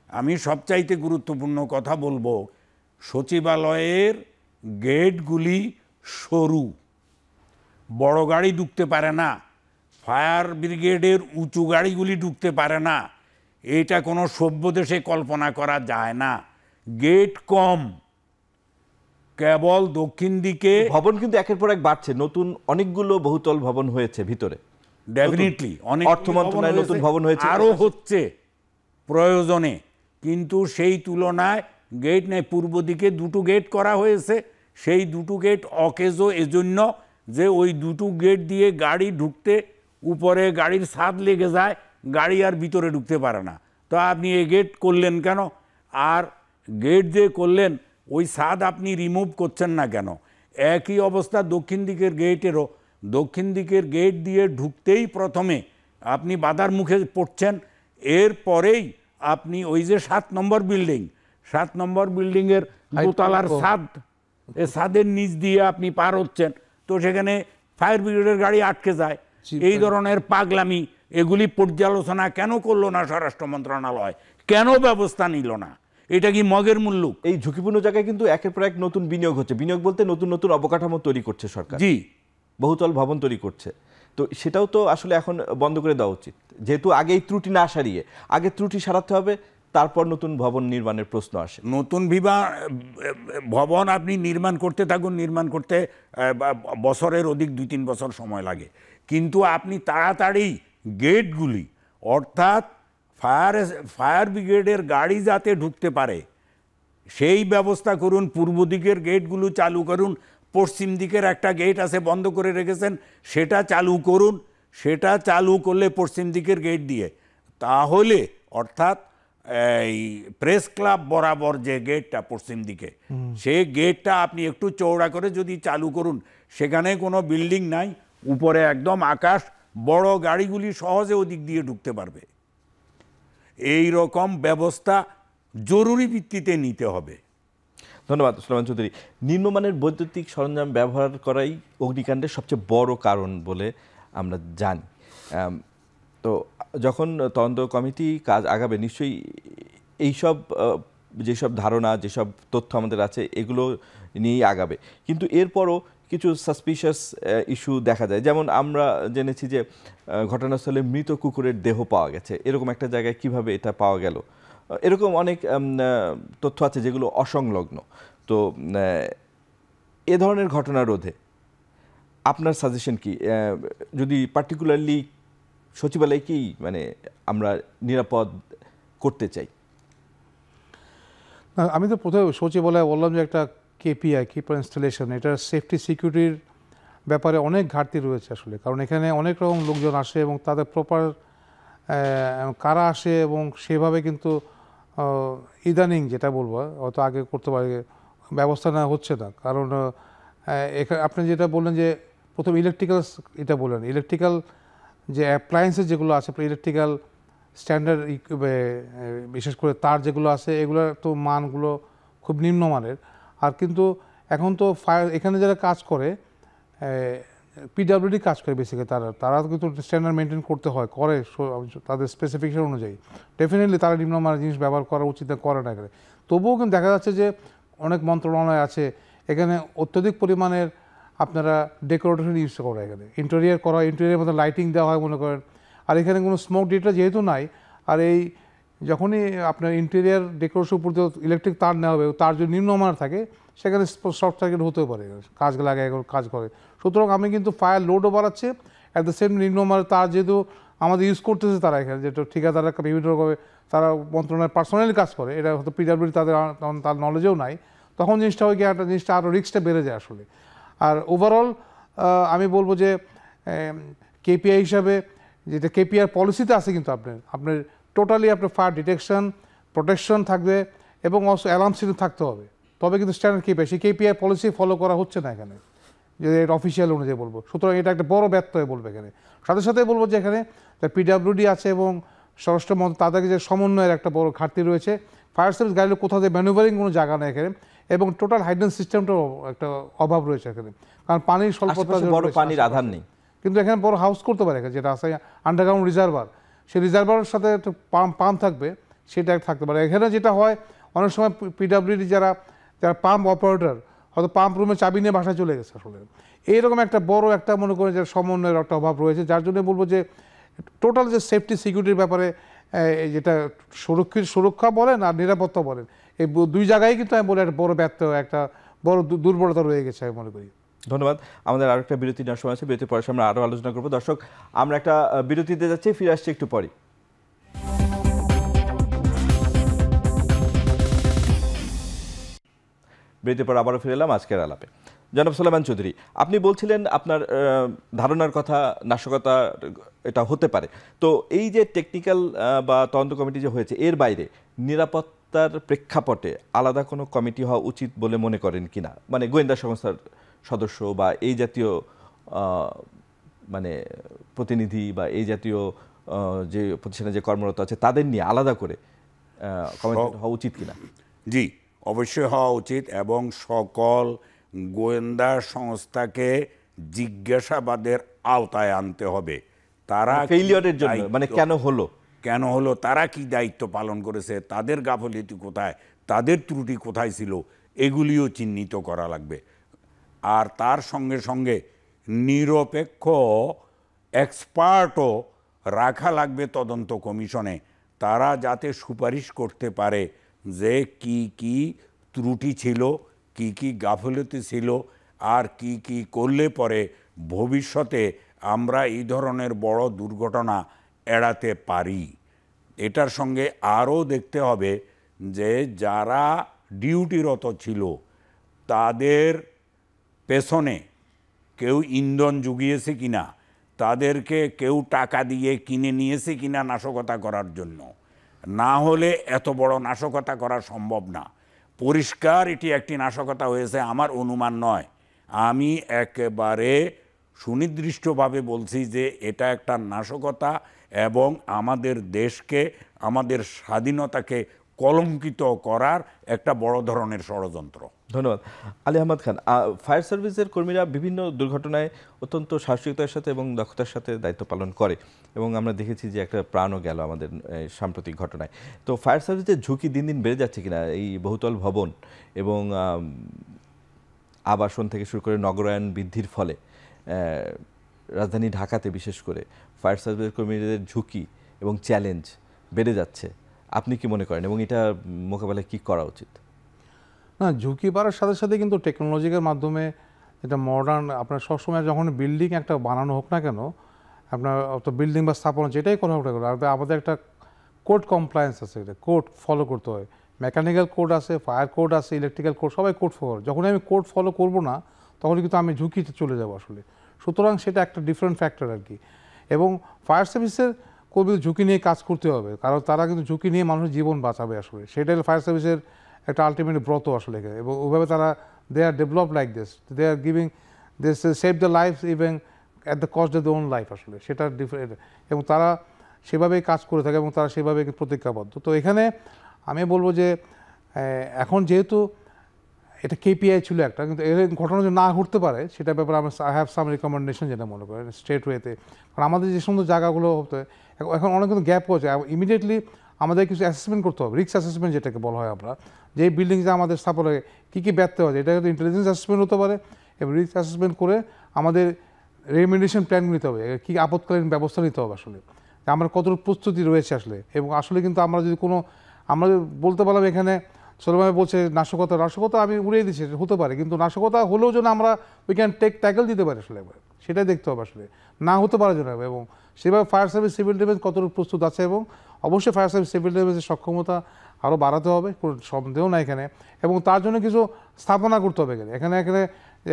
আমি সবচাইতে গুরুত্বপূর্ণ কথা বলবো, সচিবালয়ের গেটগুলি সরু, বড় গাড়ি ঢুকতে পারে না, ফায়ার ব্রিগেডের উঁচু গাড়িগুলি ঢুকতে পারে না। এটা কোনো সভ্য দেশে কল্পনা করা যায় না। গেট কম, কেবল দক্ষিণ দিকে। ভবন কিন্তু একের পর এক বাড়ছে, নতুন অনেকগুলো বহুতল ভবন হয়েছে ভিতরে। ডেফিনেটলি অনেক অর্থ মন্ত্রণালয়ে নতুন ভবন হয়েছে, আরও হচ্ছে প্রয়োজনে, কিন্তু সেই তুলনায় গেট নেই। পূর্ব দিকে দুটো গেট করা হয়েছে, সেই দুটো গেট অকেজো এজন্য যে ওই দুটো গেট দিয়ে গাড়ি ঢুকতে উপরে গাড়ির ছাদ লেগে যায়, গাড়ি আর ভিতরে ঢুকতে পারে না। তো আপনি এই গেট করলেন কেন? আর গেট যে করলেন ওই ছাদ আপনি রিমুভ করছেন না কেন? একই অবস্থা দক্ষিণ দিকের গেটেরও। দক্ষিণ দিকের গেট দিয়ে ঢুকতেই প্রথমে আপনি বাধার মুখে পড়ছেন, এরপরেই আপনি ওই যে 7 নম্বর বিল্ডিং, 7 নম্বর বিল্ডিংয়ের দোতলার ছাদ, এই ছাদের নিচ দিয়ে আপনি পার হচ্ছেন, তো সেখানে ফায়ার ব্রিগেডের গাড়ি আটকে যায়। এই ধরনের পাগলামি, এগুলি পর্যালোচনা কেন করলো না স্বরাষ্ট্র মন্ত্রণালয়? কেন ব্যবস্থা নিল না? এটা কি মগের মুল্লুক? এই ঝুঁকিপূর্ণ জায়গায় কিন্তু একের পর এক নতুন বিনিয়োগ হচ্ছে। বিনিয়োগ বলতে নতুন নতুন অবকাঠামো তৈরি করছে সরকার, জি, বহুতল ভবন তৈরি করছে। তো সেটাও তো আসলে এখন বন্ধ করে দেওয়া উচিত, যেহেতু আগেই ত্রুটি না সারিয়ে, আগে ত্রুটি সারাতে হবে, তারপর নতুন ভবন নির্মাণের প্রশ্ন আসে। নতুন ভবন আপনি নির্মাণ করতে থাকুন, নির্মাণ করতে বছরের অধিক 2-3 বছর সময় লাগে, কিন্তু আপনি তাড়াতাড়ি গেটগুলি, অর্থাৎ ফায়ার ব্রিগেডের গাড়ি যাতে ঢুকতে পারে সেই ব্যবস্থা করুন। পূর্ব দিকের গেটগুলো চালু করুন, পশ্চিম দিকের একটা গেট আছে বন্ধ করে রেখেছেন, সেটা চালু করুন। সেটা চালু করলে পশ্চিম দিকের গেট দিয়ে, তাহলে অর্থাৎ এই প্রেস ক্লাব বরাবর যে গেটটা পশ্চিম দিকে, সেই গেটটা আপনি একটু চওড়া করে যদি চালু করুন, সেখানে কোনো বিল্ডিং নাই, উপরে একদম আকাশ, বড় গাড়িগুলি সহজে ওদিক দিয়ে ঢুকতে পারবে। এই রকম ব্যবস্থা জরুরি ভিত্তিতে নিতে হবে। ধন্যবাদ সুলেমান চৌধুরী। নিম্নমানের বৈদ্যুতিক সরঞ্জাম ব্যবহার করাই অগ্নিকাণ্ডের সবচেয়ে বড় কারণ বলে আমরা জানি। তো যখন তদন্ত কমিটি কাজ আগাবে, নিশ্চয়ই এইসব যেসব ধারণা, যেসব তথ্য আমাদের আছে, এগুলো নিয়েই আগাবে। কিন্তু এরপরও কিছু সাসপিশিয়াস ইস্যু দেখা যায়। যেমন আমরা জেনেছি যে ঘটনাস্থলে মৃত কুকুরের দেহ পাওয়া গেছে, এরকম একটা জায়গায় কিভাবে এটা পাওয়া গেল, এরকম অনেক তথ্য আছে যেগুলো অসংলগ্ন। তো এ ধরনের ঘটনা রোধে আপনার সাজেশন কি? যদি পার্টিকুলারলি সচিবালয়কেই মানে আমরা নিরাপদ করতে চাই। আমি তো প্রথমে সচিবালয় বললাম যে একটা কেপিআই, কিপার ইনস্টলেশন, এটার সেফটি সিকিউরিটির ব্যাপারে অনেক ঘাটতি রয়েছে আসলে। কারণ এখানে অনেক রকম লোকজন আসে এবং তাদের প্রপার কারা আসে এবং সেভাবে কিন্তু ইদানিং যেটা বলবো হয়তো আগে করতে পারে ব্যবস্থা নেওয়া হচ্ছে না। কারণ এখানে আপনি যেটা বললেন যে প্রথম ইলেকট্রিক্যাল, এটা বললেন ইলেকট্রিক্যাল যে অ্যাপ্লায়েন্সেস যেগুলো আছে, ইলেকট্রিক্যাল স্ট্যান্ডার্ড বিশেষ করে তার যেগুলো আছে এগুলোর তো মানগুলো খুব নিম্নমানের। আর কিন্তু এখন তো ফায়ার এখানে যারা কাজ করে পিডাব্লিউডি কাজ করে বেসিক্যালি তারা কিন্তু স্ট্যান্ডার্ড মেনটেন করতে হয়, করে তাদের স্পেসিফিকেশন অনুযায়ী। ডেফিনেটলি তারা নিম্নমানের জিনিস ব্যবহার করা উচিত করে না এখানে। তবুও কিন্তু দেখা যাচ্ছে যে অনেক মন্ত্রণালয় আছে এখানে অত্যধিক পরিমাণের আপনারা ডেকোরেশন ইউজ করে, এখানে ইন্টেরিয়ার করা, ইন্টেরিয়ার মধ্যে লাইটিং দেওয়া হয় মনে করেন। আর এখানে কোনো স্মোক ডিটেক্টর যেহেতু নাই, আর এই যখনই আপনার ইন্টেরিয়ার ডেকোরেশন উপর দিয়ে ইলেকট্রিক তার নেওয়া হবে, তার যদি নিম্নমানের থাকে সেখানে শর্ট সার্কিট হতেও পারে, কাজ লাগে কাজ করে। সুতরাং আমি কিন্তু ফায়ার লোডও বাড়াচ্ছে, অ্যাট দ্য সেম নিম্নমানের তার যেহেতু আমাদের ইউজ করতেছে তারা এখানে, যেটা ঠিকাদাররা বিভিন্ন রকম তারা মন্ত্রণালয়ের পার্সোনালি কাজ করে, এটা হয়তো পিডাব্লিউডি তার নলেজেও নাই, তখন জিনিসটা হয় কি একটা জিনিসটা আরও রিস্কটা বেড়ে যায় আসলে। আর ওভারঅল আমি বলবো যে কেপিআই হিসাবে যেটা কেপিআর পলিসিতে আছে কিন্তু আপনার টোটালি আপনার ফায়ার ডিটেকশন প্রোটেকশন থাকবে এবং অলসো অ্যালার্ম সিস্টেম থাকতে হবে, তবে কিন্তু স্ট্যান্ডার্ড কেপিআই সেই কেপিআই পলিসি ফলো করা হচ্ছে না এখানে, যে এটা অফিসিয়াল অনুযায়ী বলবো। সুতরাং এটা একটা বড় ব্যত্যয় বলবো এখানে। সাথে সাথে বলবো যে এখানে পিডাব্লিউডি আছে এবং স্বরাষ্ট্র মন্ত্রক, তাদেরকে যে সমন্বয়ের একটা বড় ঘাটতি রয়েছে। ফায়ার সার্ভিস গাড়ির কোথাও দিয়ে ম্যানুভারিং কোনো জায়গা নেই এখানে, এবং টোটাল হাইড্রেন্স সিস্টেমটাও একটা অভাব রয়েছে এখানে, কারণ পানির স্বল্পতা, বড় পানির আধার নেই। কিন্তু এখানে বড় হাউস করতে পারে এখানে, যেটা আছে আন্ডারগ্রাউন্ড রিজার্ভার, সেই রিজার্ভারের সাথে একটা পাম্প থাকবে, সেটা থাকতে পারে। এখানে যেটা হয় অনেক সময় পিডাব্লিউডি যারা পাম্প অপারেটর হয়তো পাম্প রুমে চাবি নিয়ে বাসায় চলে গেছে আসলে। এইরকম একটা বড় একটা মনে করেন যে সমন্বয়ের একটা অভাব রয়েছে, যার জন্য বলবো যে টোটাল যে সেফটি সিকিউরিটির ব্যাপারে যেটা সুরক্ষা বলেন আর নিরাপত্তা বলেন, এই দুই জায়গায় কিন্তু আমি বলি একটা বড় ব্যর্থ, একটা বড় দুর্বলতা রয়ে গেছে আমি মনে করি। ধন্যবাদ। আমাদের আরো একটা বিরতি নেওয়ার সময় আছে, বিরতির পরে আমরা আরো আলোচনা করবো। দর্শক, আমরা একটা বিরতিতে যাচ্ছি, ফিরে আসছি একটু পরে। বিরতির পর আবারও ফিরে এলাম আজকের আলাপে। জনাব সোলায়মান চৌধুরী, আপনি বলছিলেন আপনার ধারণার কথা, নাশকতা এটা হতে পারে। তো এই যে টেকনিক্যাল বা তদন্ত কমিটি যে হয়েছে, এর বাইরে নিরাপত্তার প্রেক্ষাপটে আলাদা কোনো কমিটি হওয়া উচিত বলে মনে করেন কিনা? মানে গোয়েন্দা সংস্থার সদস্য বা এই জাতীয় মানে প্রতিনিধি বা এই জাতীয় যে প্রতিষ্ঠানে যে কর্মরত আছে তাদের নিয়ে আলাদা করে কমিটি হওয়া উচিত কিনা? জি, অবশ্যই হওয়া উচিত, এবং সকল গোয়েন্দা সংস্থাকে জিজ্ঞাসাবাদের আওতায় আনতে হবে। তারা ফেইলিয়রের জন্য, মানে কেন হলো, তারা কি দায়িত্ব পালন করেছে, তাদের গাফিলতি কোথায়, তাদের ত্রুটি কোথায় ছিল, এগুলিও চিহ্নিত করা লাগবে। আর তার সঙ্গে সঙ্গে নিরপেক্ষ এক্সপার্টও রাখা লাগবে তদন্ত কমিশনে, তারা যাতে সুপারিশ করতে পারে যে কি কি ত্রুটি ছিল, কি কি গাফিলতি ছিল, আর কি কি করলে পরে ভবিষ্যতে আমরা এই ধরনের বড় দুর্ঘটনা এড়াতে পারি। এটার সঙ্গে আরও দেখতে হবে যে যারা ডিউটিরত ছিল তাদের পেছনে কেউ ইন্ধন জুগিয়েছে কিনা, তাদেরকে কেউ টাকা দিয়ে কিনে নিয়েছে কিনা নাশকতা করার জন্য, না হলে এত বড় নাশকতা করা সম্ভব না। পরিষ্কার এটি একটি নাশকতা হয়েছে আমার অনুমান নয়, আমি একেবারে সুনির্দিষ্টভাবে বলছি যে এটা একটা নাশকতা এবং আমাদের দেশকে, আমাদের স্বাধীনতাকে কলঙ্কিত করার একটা বড় ধরনের ষড়যন্ত্র। ধন্যবাদ। আলী আহমদ খান, ফায়ার সার্ভিসের কর্মীরা বিভিন্ন দুর্ঘটনায় অত্যন্ত সাহসিকতার সাথে এবং দক্ষতার সাথে দায়িত্ব পালন করে, এবং আমরা দেখেছি যে একটা প্রাণও গেল আমাদের সাম্প্রতিক ঘটনায়। তো ফায়ার সার্ভিসের ঝুঁকি দিন দিন বেড়ে যাচ্ছে কিনা এই বহুতল ভবন এবং আবাসন থেকে শুরু করে নগরায়ন বৃদ্ধির ফলে রাজধানী ঢাকাতে বিশেষ করে ফায়ার সার্ভিসের কর্মীদের ঝুঁকি এবং চ্যালেঞ্জ বেড়ে যাচ্ছে, আপনি কি মনে করেন এবং এটা মোকাবেলায় কী করা উচিত? না, ঝুঁকি বাড়ার সাথে সাথে কিন্তু টেকনোলজির মাধ্যমে এটা মডার্ন, আপনার সবসময় যখন বিল্ডিং একটা বানানো হোক না কেন, আপনার তো বিল্ডিং বা স্থাপনা যেটাই করা হোক না কেন, আমাদের একটা কোড কমপ্লায়েন্স আছে, এটা কোড ফলো করতে হয়। মেকানিক্যাল কোড আছে, ফায়ার কোড আছে, ইলেকট্রিক্যাল কোড, সবাই কোড ফলো। যখন আমি কোড ফলো করবো না তখন কিন্তু আমি ঝুঁকিতে চলে যাবো আসলে। সুতরাং সেটা একটা ডিফারেন্ট ফ্যাক্টর আর কি। এবং ফায়ার সার্ভিসের কর্মীদের ঝুঁকি নিয়ে কাজ করতে হবে, কারণ তারা কিন্তু ঝুঁকি নিয়ে মানুষের জীবন বাঁচাবে আসলে, সেটাই ফায়ার সার্ভিসের একটা আলটিমেট ব্রত আসলে এখানে। এবং ওইভাবে তারা they are develop like this, they are giving this save the life even at the cost of the own life আসলে, সেটা ডিফারেন্ট। এবং তারা সেভাবেই কাজ করে থাকে এবং তারা সেভাবে প্রতিজ্ঞাবদ্ধ। তো এখানে আমি বলবো যে এখন যেহেতু এটা কেপিআই ছিল একটা, কিন্তু এর ঘটনা যে না ঘটতে পারে সেটার ব্যাপারে আমরা আই হ্যাভ সাম রিকমেন্ডেশন, যেটা মনে করেন স্ট্রেট ওয়েতে। কারণ আমাদের যে সমস্ত জায়গাগুলো হতে এখন অনেক কিন্তু গ্যাপ হচ্ছে, ইমিডিয়েটলি আমাদের কিছু অ্যাসেসমেন্ট করতে হবে, রিস্ক অ্যাসেসমেন্ট যেটাকে বলা হয় আমরা, যে বিল্ডিং যে আমাদের স্থাপনে কী কী ব্যর্থ হয়, এটা কিন্তু ইন্টেলিজেন্স অ্যাসেসমেন্ট হতে পারে। এবং রিস্ক অ্যাসেসমেন্ট করে আমাদের রেমিডিয়েশন প্ল্যান নিতে হবে, কী আপৎকালীন ব্যবস্থা নিতে হবে আসলে, যে আমরা কতটুকু প্রস্তুতি রয়েছে আসলে। এবং আসলে কিন্তু আমরা যদি কোনো আমরা বলতে পারলাম এখানে সোলভাবে বলছে নাশকতা আমি উড়িয়ে দিচ্ছি, হতে পারে, কিন্তু নাশকতা হলেও যেন আমরা উই ক্যান ট্যাকল দিতে পারি আসলে, একবার সেটাই দেখতে হবে আসলে, না হতে পারে যেন। এবং সেভাবে ফায়ার সার্ভিস সিভিল ডিফেন্স কতটুকু প্রস্তুত আছে, এবং অবশ্যই ফায়ার সার্ভিস সিভিল ডিফেন্সের সক্ষমতা আরও বাড়াতে হবে, কোনো সন্দেহ না এখানে। এবং তার জন্য কিছু স্থাপনা করতে হবে এখানে এখানে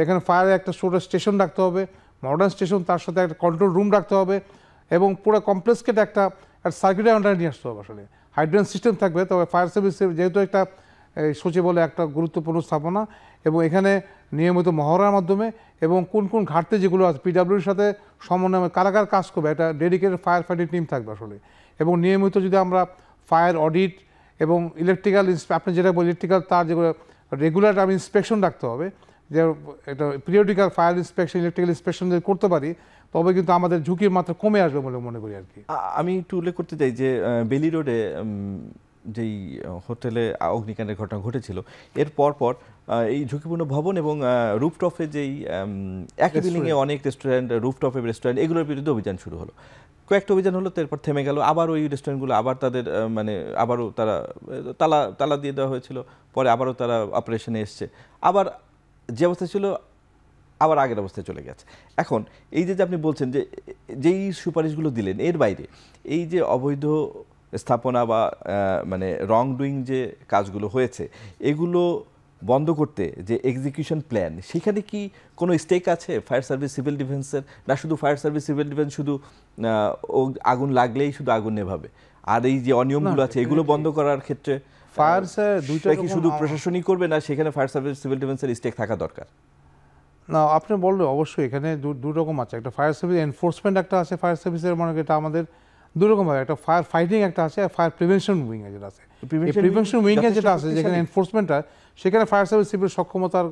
এখানে ফায়ারের একটা ছোটো স্টেশন রাখতে হবে, মডার্ন স্টেশন, তার সাথে একটা কন্ট্রোল রুম রাখতে হবে, এবং পুরো কমপ্লেক্সকে একটা সার্কিটের আন্ডারে নিয়ে আসতে হবে আসলে। হাইড্রেন সিস্টেম থাকবে, তবে ফায়ার সার্ভিস যেহেতু একটা সচিবালয় একটা গুরুত্বপূর্ণ স্থাপনা, এবং এখানে নিয়মিত মহড়ার মাধ্যমে এবং কোন কোন ঘাটতি যেগুলো আছে পিডাব্লিউর সাথে সমন্বয়ে কারা কাজ করবে, একটা ডেডিকেটেড ফায়ার ফাইটিং টিম থাকবে আসলে। এবং নিয়মিত যদি আমরা ফায়ার অডিট এবং ইলেকট্রিক্যাল আপনি যেটা বলি ইলেকট্রিক্যাল তার যেগুলো রেগুলার আমি ইন্সপেকশন রাখতে হবে, যে এটা periodical fire inspection electrical inspection যদি করতে পারি, তবে কিন্তু আমাদের ঝুঁকির মাত্রা কমে আসবে বলে মনে করি আর কি। আমি একটু উল্লেখ করতে চাই যে বেলি রোডে যেই হোটেলে অগ্নিকাণ্ডের ঘটনা ঘটেছিল, এর পর এই ঝুঁকিপূর্ণ ভবন এবং রুফটপে যেই একই বিল্ডিংয়ে অনেক রেস্টুরেন্ট, রুফটপে রেস্টুরেন্ট, এগুলোর বিরুদ্ধে অভিযান শুরু হলো। কয়েকটা অভিযান হলো, তারপর থেমে গেল, আবার ওই রেস্টুরেন্টগুলো আবার তাদের আবারও তারা তালা দিয়ে দেওয়া হয়েছিল, পরে আবারও তারা অপারেশনে এসছে, আবার যে অবস্থা ছিল আবার আগের অবস্থায় চলে গেছে। এখন এই যে আপনি বলছেন যে যেই সুপারিশগুলো দিলেন, এর বাইরে এই যে অবৈধ স্থাপনা বা রং ডুইং যে কাজগুলো হয়েছে, এগুলো বন্ধ করতে যে এক্সিকিউশন প্ল্যান, সেখানে কি কোনো স্টেক আছে ফায়ার সার্ভিস সিভিল ডিফেন্সের? না শুধু ফায়ার সার্ভিস সিভিল ডিফেন্স শুধু আগুন লাগলেই শুধু আগুন নেভাবে, আর এই যে অনিয়মগুলো আছে এগুলো বন্ধ করার ক্ষেত্রে ফায়ার দুইটা কি শুধু প্রশাসনই করবে, না সেখানে ফায়ার সার্ভিস সিভিল ডিফেন্সের স্টেক থাকা দরকার? না, আপনি বললে অবশ্যই এখানে দু রকম আছে, একটা ফায়ার সার্ভিস এনফোর্সমেন্ট একটা আছে ফায়ার সার্ভিসের, মানে এটা আমাদের দু রকম ভাবে, একটা ফায়ার ফাইটিং একটা আছে, আর ফায়ার প্রিভেনশন উইং যেটা আছে। প্রিভেনশন উইং যেটা আছে, যেখানে এনফোর্সমেন্টটা, সেখানে ফায়ার সার্ভিস সিভিল সক্ষমতার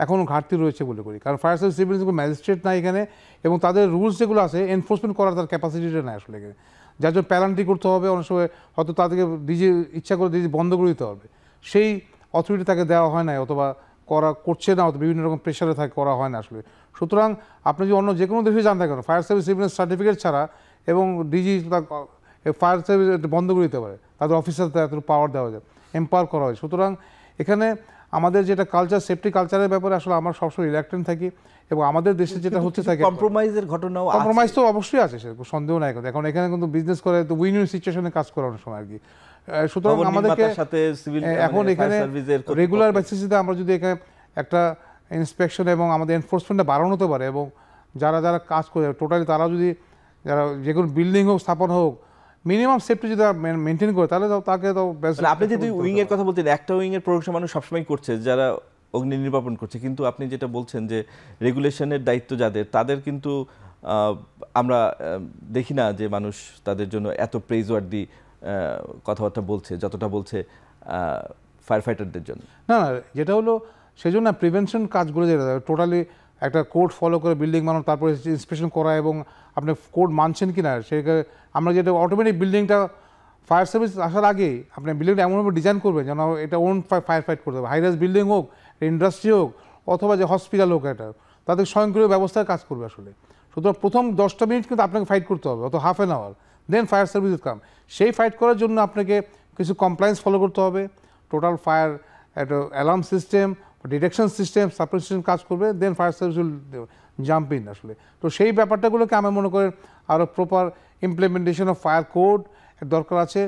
এখনও ঘাটতি রয়েছে বলে করি, কারণ ফায়ার সার্ভিস সিভিল ম্যাজিস্ট্রেট নাই এখানে, এবং তাদের রুলস যেগুলো আছে এনফোর্সমেন্ট করার তার ক্যাপাসিটিটা নাই আসলে এখানে, যার জন্য প্যারান্টি করতে হবে, অনেক সময় হয়তো তাদেরকে ডিজি ইচ্ছা করে ডিজি বন্ধ করে দিতে হবে, সেই অথরিটি তাকে দেওয়া হয় না, অথবা করছে না, অথবা বিভিন্ন রকম প্রেশারে থাকে করা হয় না আসলে। সুতরাং আপনি যদি অন্য যে কোনো দেশে জানতে কেন ফায়ার সার্ভিস সিভিল সার্টিফিকেট ছাড়া এবং ডিজি ফায়ার সার্ভিস বন্ধ করে দিতে পারে, তাদের অফিসারদের এত পাওয়ার দেওয়া যায়, এম্পাওয়ার করা হয়। সুতরাং এখানে আমাদের যেটা কালচার, সেফটি কালচারের ব্যাপারে আসলে আমরা সবসময় রিল্যাক্টেন্ট থাকি, এবং আমাদের দেশে যেটা হচ্ছে থাকে কম্প্রোমাইজের ঘটনাও, কম্প্রোমাইজ তো অবশ্যই আছে, সেরকম সন্দেহ নাই। এখন এখানে কিন্তু বিজনেস করে তো উইন উইন সিচুয়েশনে কাজ করার সময় আর কি। সুতরাং আমাদেরকে এখন এখানে রেগুলার বেসিসে আমরা যদি এখানে একটা ইন্সপেকশন এবং আমাদের এনফোর্সমেন্টটা বাড়ানো হতে পারে, এবং যারা কাজ করে টোটালি তারা যদি যারা যে কোনো বিল্ডিং হোক স্থাপনা হোক মিনিমাম সেফটি যদি মেনটেন করে, তাহলে তাকে তো আপনি যদি উইং এর কথা বলতেন, একটা উইং এর প্রশংসা মানুষ সবসময় করছে যারা অগ্নি নির্বাপন করছে, কিন্তু আপনি যেটা বলছেন যে রেগুলেশনের দায়িত্ব যাদের, তাদের কিন্তু আমরা দেখি না যে মানুষ তাদের জন্য এত প্রেইজওয়ার্দি কথাবার্তা বলছে যতটা বলছে ফায়ার ফাইটারদের জন্য। না, যেটা হলো সেই জন্য প্রিভেনশন কাজগুলো যেটা টোটালি একটা কোড ফলো করে বিল্ডিং বানানো, তারপরে ইন্সপেকশন করা, এবং আপনি কোড মানছেন কি না, সেখানে আমরা যেটা অটোমেটিক বিল্ডিংটা ফায়ার সার্ভিস আসার আগেই আপনি বিল্ডিংটা এমনভাবে ডিজাইন করবেন যেন এটা ওন ফায়ার ফাইট করতে হবে, হাইরাইজ বিল্ডিং হোক, ইন্ডাস্ট্রি হোক, অথবা যে হসপিটাল হোক, এটা তাদের স্বয়ংক্রিয় ব্যবস্থায় কাজ করবে আসলে। সুতরাং প্রথম 10টা মিনিট কিন্তু আপনাকে ফাইট করতে হবে, অত half an hour, then fire service come. সেই ফাইট করার জন্য আপনাকে কিছু কমপ্লায়েন্স ফলো করতে হবে, টোটাল ফায়ার একটা alarm system, detection system, suppression system কাজ করবে, then fire service will jump in আসলে। তো সেই ব্যাপারটাগুলোকে আমি মনে করেন আরও proper implementation of fire code দরকার আছে,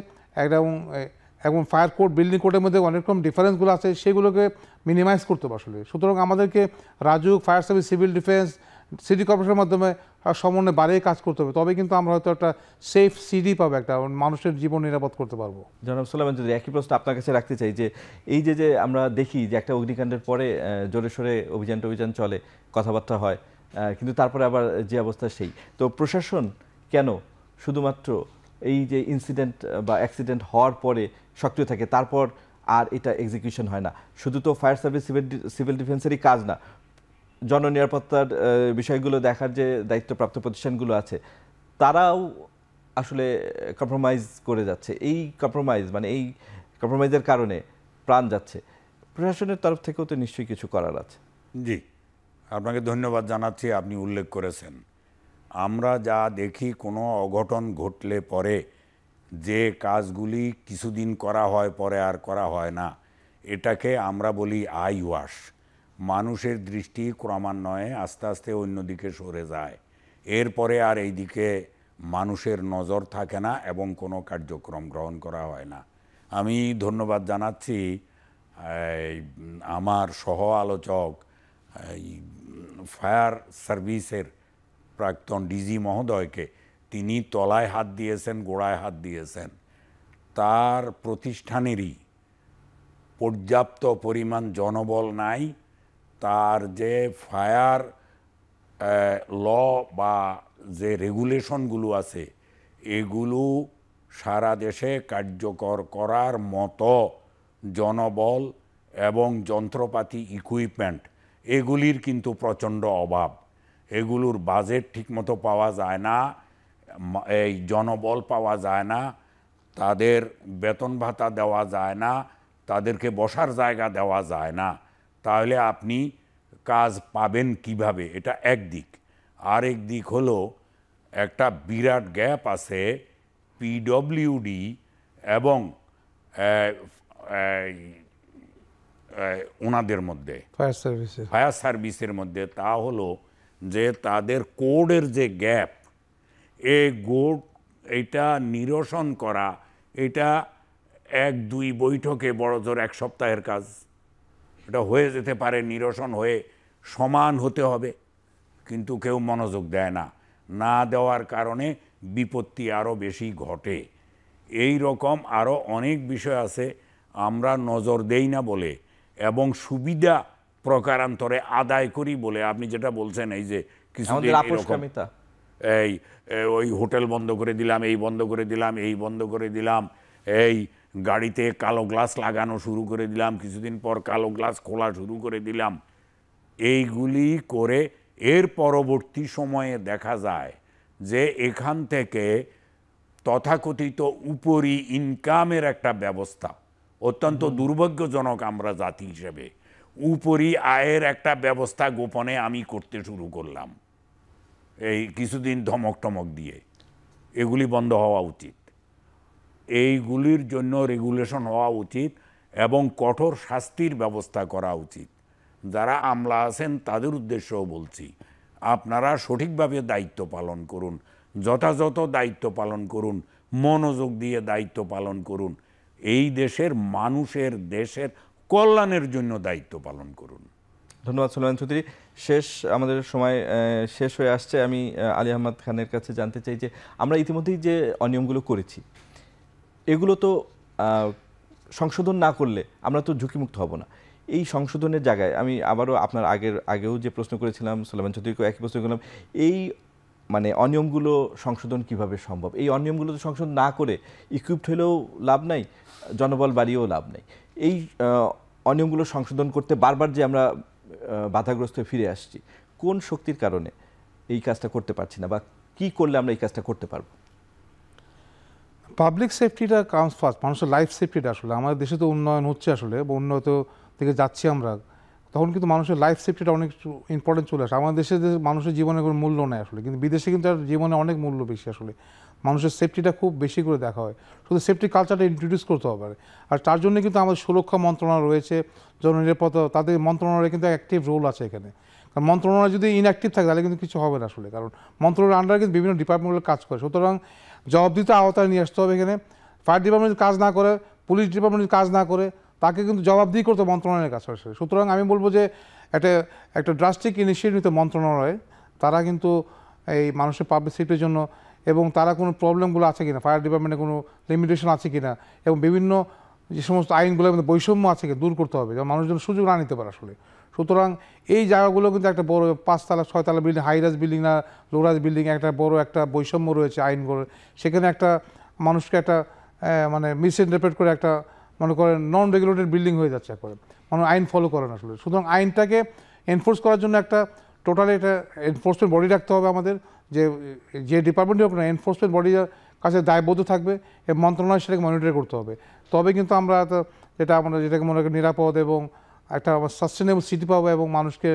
এবং ফায়ার কোড বিল্ডিং কোডের মধ্যে অনেক রকম ডিফারেন্সগুলো আছে, সেগুলোকে মিনিমাইজ করতে হবে আসলে। সুতরাং আমাদেরকে RAJUK, fire service, civil defence, city কর্পোরেশনের মাধ্যমে সমন্বয় বাড়িয়ে কাজ করতে হবে, তবে কিন্তু আমরা হয়তো একটা সেফ সিটি পাবো, একটা মানুষের জীবন নিরাপদ করতে পারবো। জনাব সোলাইমান চৌধুরী, একই প্রশ্ন আপনার কাছে রাখতে চাই যে এই যে আমরা দেখি যে একটা অগ্নিকাণ্ডের পরে জোরে সোরে অভিযান চলে, কথাবার্তা হয়, কিন্তু তারপরে আবার যে অবস্থা সেই, তো প্রশাসন কেন শুধুমাত্র এই যে ইনসিডেন্ট বা অ্যাক্সিডেন্ট হওয়ার পরে সক্রিয় থাকে, তারপর আর এটা এক্সিকিউশন হয় না? শুধু তো ফায়ার সার্ভিস সিভিল ডিফেন্সেরই কাজ না, জননিরাপত্তার বিষয়গুলো দেখার যে দায়িত্বপ্রাপ্ত প্রতিষ্ঠানগুলো আছে তারাও আসলে কম্প্রোমাইজ করে যাচ্ছে। এই কম্প্রোমাইজের কারণে প্রাণ যাচ্ছে। প্রশাসনের তরফ থেকেও তো নিশ্চয়ই কিছু করার আছে। জি, আপনাকে ধন্যবাদ জানাচ্ছি, আপনি উল্লেখ করেছেন। আমরা যা দেখি কোনো অঘটন ঘটলে পরে যে কাজগুলি কিছুদিন করা হয় পরে আর করা হয় না, এটাকে আমরা বলি আই ওয়াশ। মানুষের দৃষ্টি ক্রমান্বয়ে আস্তে আস্তে অন্যদিকে সরে যায়, এরপরে আর এই দিকে মানুষের নজর থাকে না এবং কোনো কার্যক্রম গ্রহণ করা হয় না। আমি ধন্যবাদ জানাচ্ছি আমার সহ আলোচক ফায়ার সার্ভিসের প্রাক্তন ডিজি মহোদয়কে। তিনি তলায় হাত দিয়েছেন, গোড়ায় হাত দিয়েছেন। তার প্রতিষ্ঠানেরই পর্যাপ্ত পরিমাণ জনবল নাই। তার যে ফায়ার ল বা যে রেগুলেশনগুলো আছে এগুলো সারা দেশে কার্যকর করার মতো জনবল এবং যন্ত্রপাতি ইকুইপমেন্ট এগুলির কিন্তু প্রচণ্ড অভাব। এগুলোর বাজেট ঠিকমতো পাওয়া যায় না, এই জনবল পাওয়া যায় না, তাদের বেতন ভাতা দেওয়া যায় না, তাদেরকে বসার জায়গা দেওয়া যায় না। তাহলে আপনি কাজ পাবেন কিভাবে? এটা একদিক। আরেক দিক হলো একটা বিরাট গ্যাপ আছে পিডব্লিউডি এবং ওনাদের মধ্যে, ফায়ার সার্ভিসের মধ্যে। তা হলো যে তাদের কোডের যে গ্যাপ, এটা নিরসন করা, এটা 1-2 বৈঠকে বড় জোর 1 সপ্তাহের কাজ। এটা হয়ে যেতে পারে, নিরসন হয়ে সমান হতে হবে, কিন্তু কেউ মনোযোগ দেয় না। না দেওয়ার কারণে বিপত্তি আরও বেশি ঘটে। এই রকম আরও অনেক বিষয় আছে আমরা নজর দেই না বলে এবং সুবিধা প্রকারান্তরে আদায় করি বলে। আপনি যেটা বলছেন এই যে কিছুদিন এই ওই হোটেল বন্ধ করে দিলাম, এই বন্ধ করে দিলাম, এই বন্ধ করে দিলাম, এই গাড়িতে কালো গ্লাস লাগানো শুরু করে দিলাম, কিছুদিন পর কালো গ্লাস খোলা শুরু করে দিলাম। এইগুলি করে এর পরবর্তী সময়ে দেখা যায় যে এখান থেকে তথাকথিত উপরি ইনকামের একটা ব্যবস্থা, অত্যন্ত দুর্ভাগ্যজনক আমরা জাতি হিসেবে, উপরি আয়ের একটা ব্যবস্থা গোপনে আমি করতে শুরু করলাম এই কিছুদিন ধমক টমক দিয়ে। এগুলি বন্ধ হওয়া উচিত, এইগুলির জন্য রেগুলেশন হওয়া উচিত এবং কঠোর শাস্তির ব্যবস্থা করা উচিত। যারা আমলা আছেন তাদের উদ্দেশ্যও বলছি, আপনারা সঠিকভাবে দায়িত্ব পালন করুন, যথাযথ দায়িত্ব পালন করুন, মনোযোগ দিয়ে দায়িত্ব পালন করুন, এই দেশের মানুষের দেশের কল্যাণের জন্য দায়িত্ব পালন করুন। ধন্যবাদ সোলাইমান চৌধুরী। আমাদের সময় শেষ হয়ে আসছে। আমি আলী আহমদ খানের কাছে জানতে চাই যে আমরা ইতিমধ্যেই যে অনিয়মগুলো করেছি এগুলো তো সংশোধন না করলে আমরা তো ঝুঁকিমুক্ত হব না। এই সংশোধনের জায়গায় আমি আবারও আপনার আগেও যে প্রশ্ন করেছিলাম, সোলাইমান চৌধুরীকেও একই প্রশ্ন করলাম, এই অনিয়মগুলো সংশোধন কিভাবে সম্ভব? এই অনিয়মগুলো তো সংশোধন না করে ইকুইপড হলেও লাভ নাই, জনবল বাড়িয়েও লাভ নাই। এই অনিয়মগুলো সংশোধন করতে বারবার যে আমরা বাধাগ্রস্ত ফিরে আসছি, কোন শক্তির কারণে এই কাজটা করতে পারছি না, বা কি করলে আমরা এই কাজটা করতে পারবো? পাবলিক সেফটিটা কামস ফার্স্ট, মানুষের লাইফ সেফটিটা। আসলে আমাদের দেশে তো উন্নয়ন হচ্ছে আসলে, উন্নত থেকে যাচ্ছি আমরা, তখন কিন্তু মানুষের লাইফ সেফটিটা অনেক ইম্পর্টেন্ট চলে আসে। আমাদের দেশে মানুষের জীবনে কোনো মূল্য নেই আসলে, কিন্তু বিদেশে কিন্তু তার জীবনে অনেক মূল্য বেশি। আসলে মানুষের সেফটিটা খুব বেশি করে দেখা হয়, শুধু সেফটি কালচারটা ইন্ট্রোডিউস করতে হবে। আর তার জন্য কিন্তু আমাদের সুরক্ষা মন্ত্রণালয় রয়েছে, জননিরাপত্তা, তাদের মন্ত্রণালয়ে কিন্তু অ্যাক্টিভ রোল আছে এখানে। কারণ মন্ত্রণালয় যদি ইনঅ্যাক্টিভ থাকে তাহলে কিন্তু কিছু হবে না আসলে, কারণ মন্ত্রণালয়ের আন্ডারে কিন্তু বিভিন্ন ডিপার্টমেন্টের কাজ করে। সুতরাং জবাবদিহিতা আওতায় নিয়ে আসতে হবে এখানে। ফায়ার ডিপার্টমেন্ট কাজ না করে, পুলিশ ডিপার্টমেন্ট কাজ না করে, তাকে কিন্তু জবাবদিহি করতে মন্ত্রণালয়ের কাজ আসে। সুতরাং আমি বলবো যে একটা ড্রাস্টিক ইনিশিয়েটিভ নিতে মন্ত্রণালয়ে, তারা কিন্তু এই মানুষের পাবলিক সেফটির জন্য, এবং তারা কোনো প্রবলেমগুলো আছে কিনা, ফায়ার ডিপার্টমেন্টে কোনো লিমিটেশন আছে কিনা, এবং বিভিন্ন যে সমস্ত আইনগুলোর মধ্যে বৈষম্য আছে কিনা দূর করতে হবে, যেমন মানুষজন সুযোগ না নিতে পারে আসলে। সুতরাং এই জায়গাগুলো কিন্তু একটা বড় 5 তলা 6 তলা বিল্ডিং, হাইরাইজ বিল্ডিং না লোরাইজ বিল্ডিং, একটা বড় একটা বৈষম্য রয়েছে আইনগুলো। সেখানে একটা মানুষকে একটা মানে মিসইন্টারপ্রেট করে একটা মনে করেন নন রেগুলেটেড বিল্ডিং হয়ে যাচ্ছে একবারে, মানে আইন ফলো করে না আসলে। সুতরাং আইনটাকে এনফোর্স করার জন্য একটা টোটালি একটা এনফোর্সমেন্ট বডি রাখতে হবে আমাদের, যে ডিপার্টমেন্টই হোক না, এনফোর্সমেন্ট বডির কাছে দায়বদ্ধ থাকবে এবং মন্ত্রণালয় সেটাকে মনিটর করতে হবে। তবে কিন্তু আমরা যেটাকে মনে করি নিরাপদ এবং একটা সাস্টেনেবল সিটি পাবো, এবং মানুষকে,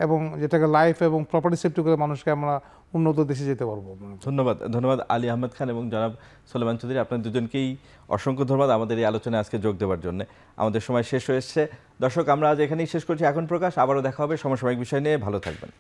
এবং যেটাকে লাইফ এবং প্রপার্টি সেফটি করে মানুষকে আমরা উন্নত দেশে যেতে পারবো। ধন্যবাদ আলী আহমেদ খান এবং জনাব সোলেমান চৌধুরী, আপনার দুজনকেই অসংখ্য ধন্যবাদ আমাদের এই আলোচনায় আজকে যোগ দেওয়ার জন্য। আমাদের সময় শেষ হয়ে এসেছে। দর্শক, আমরা আজ এখানেই শেষ করছি এখন প্রকাশ। আবারও দেখা হবে সমসাময়িক বিষয় নিয়ে। ভালো থাকবেন।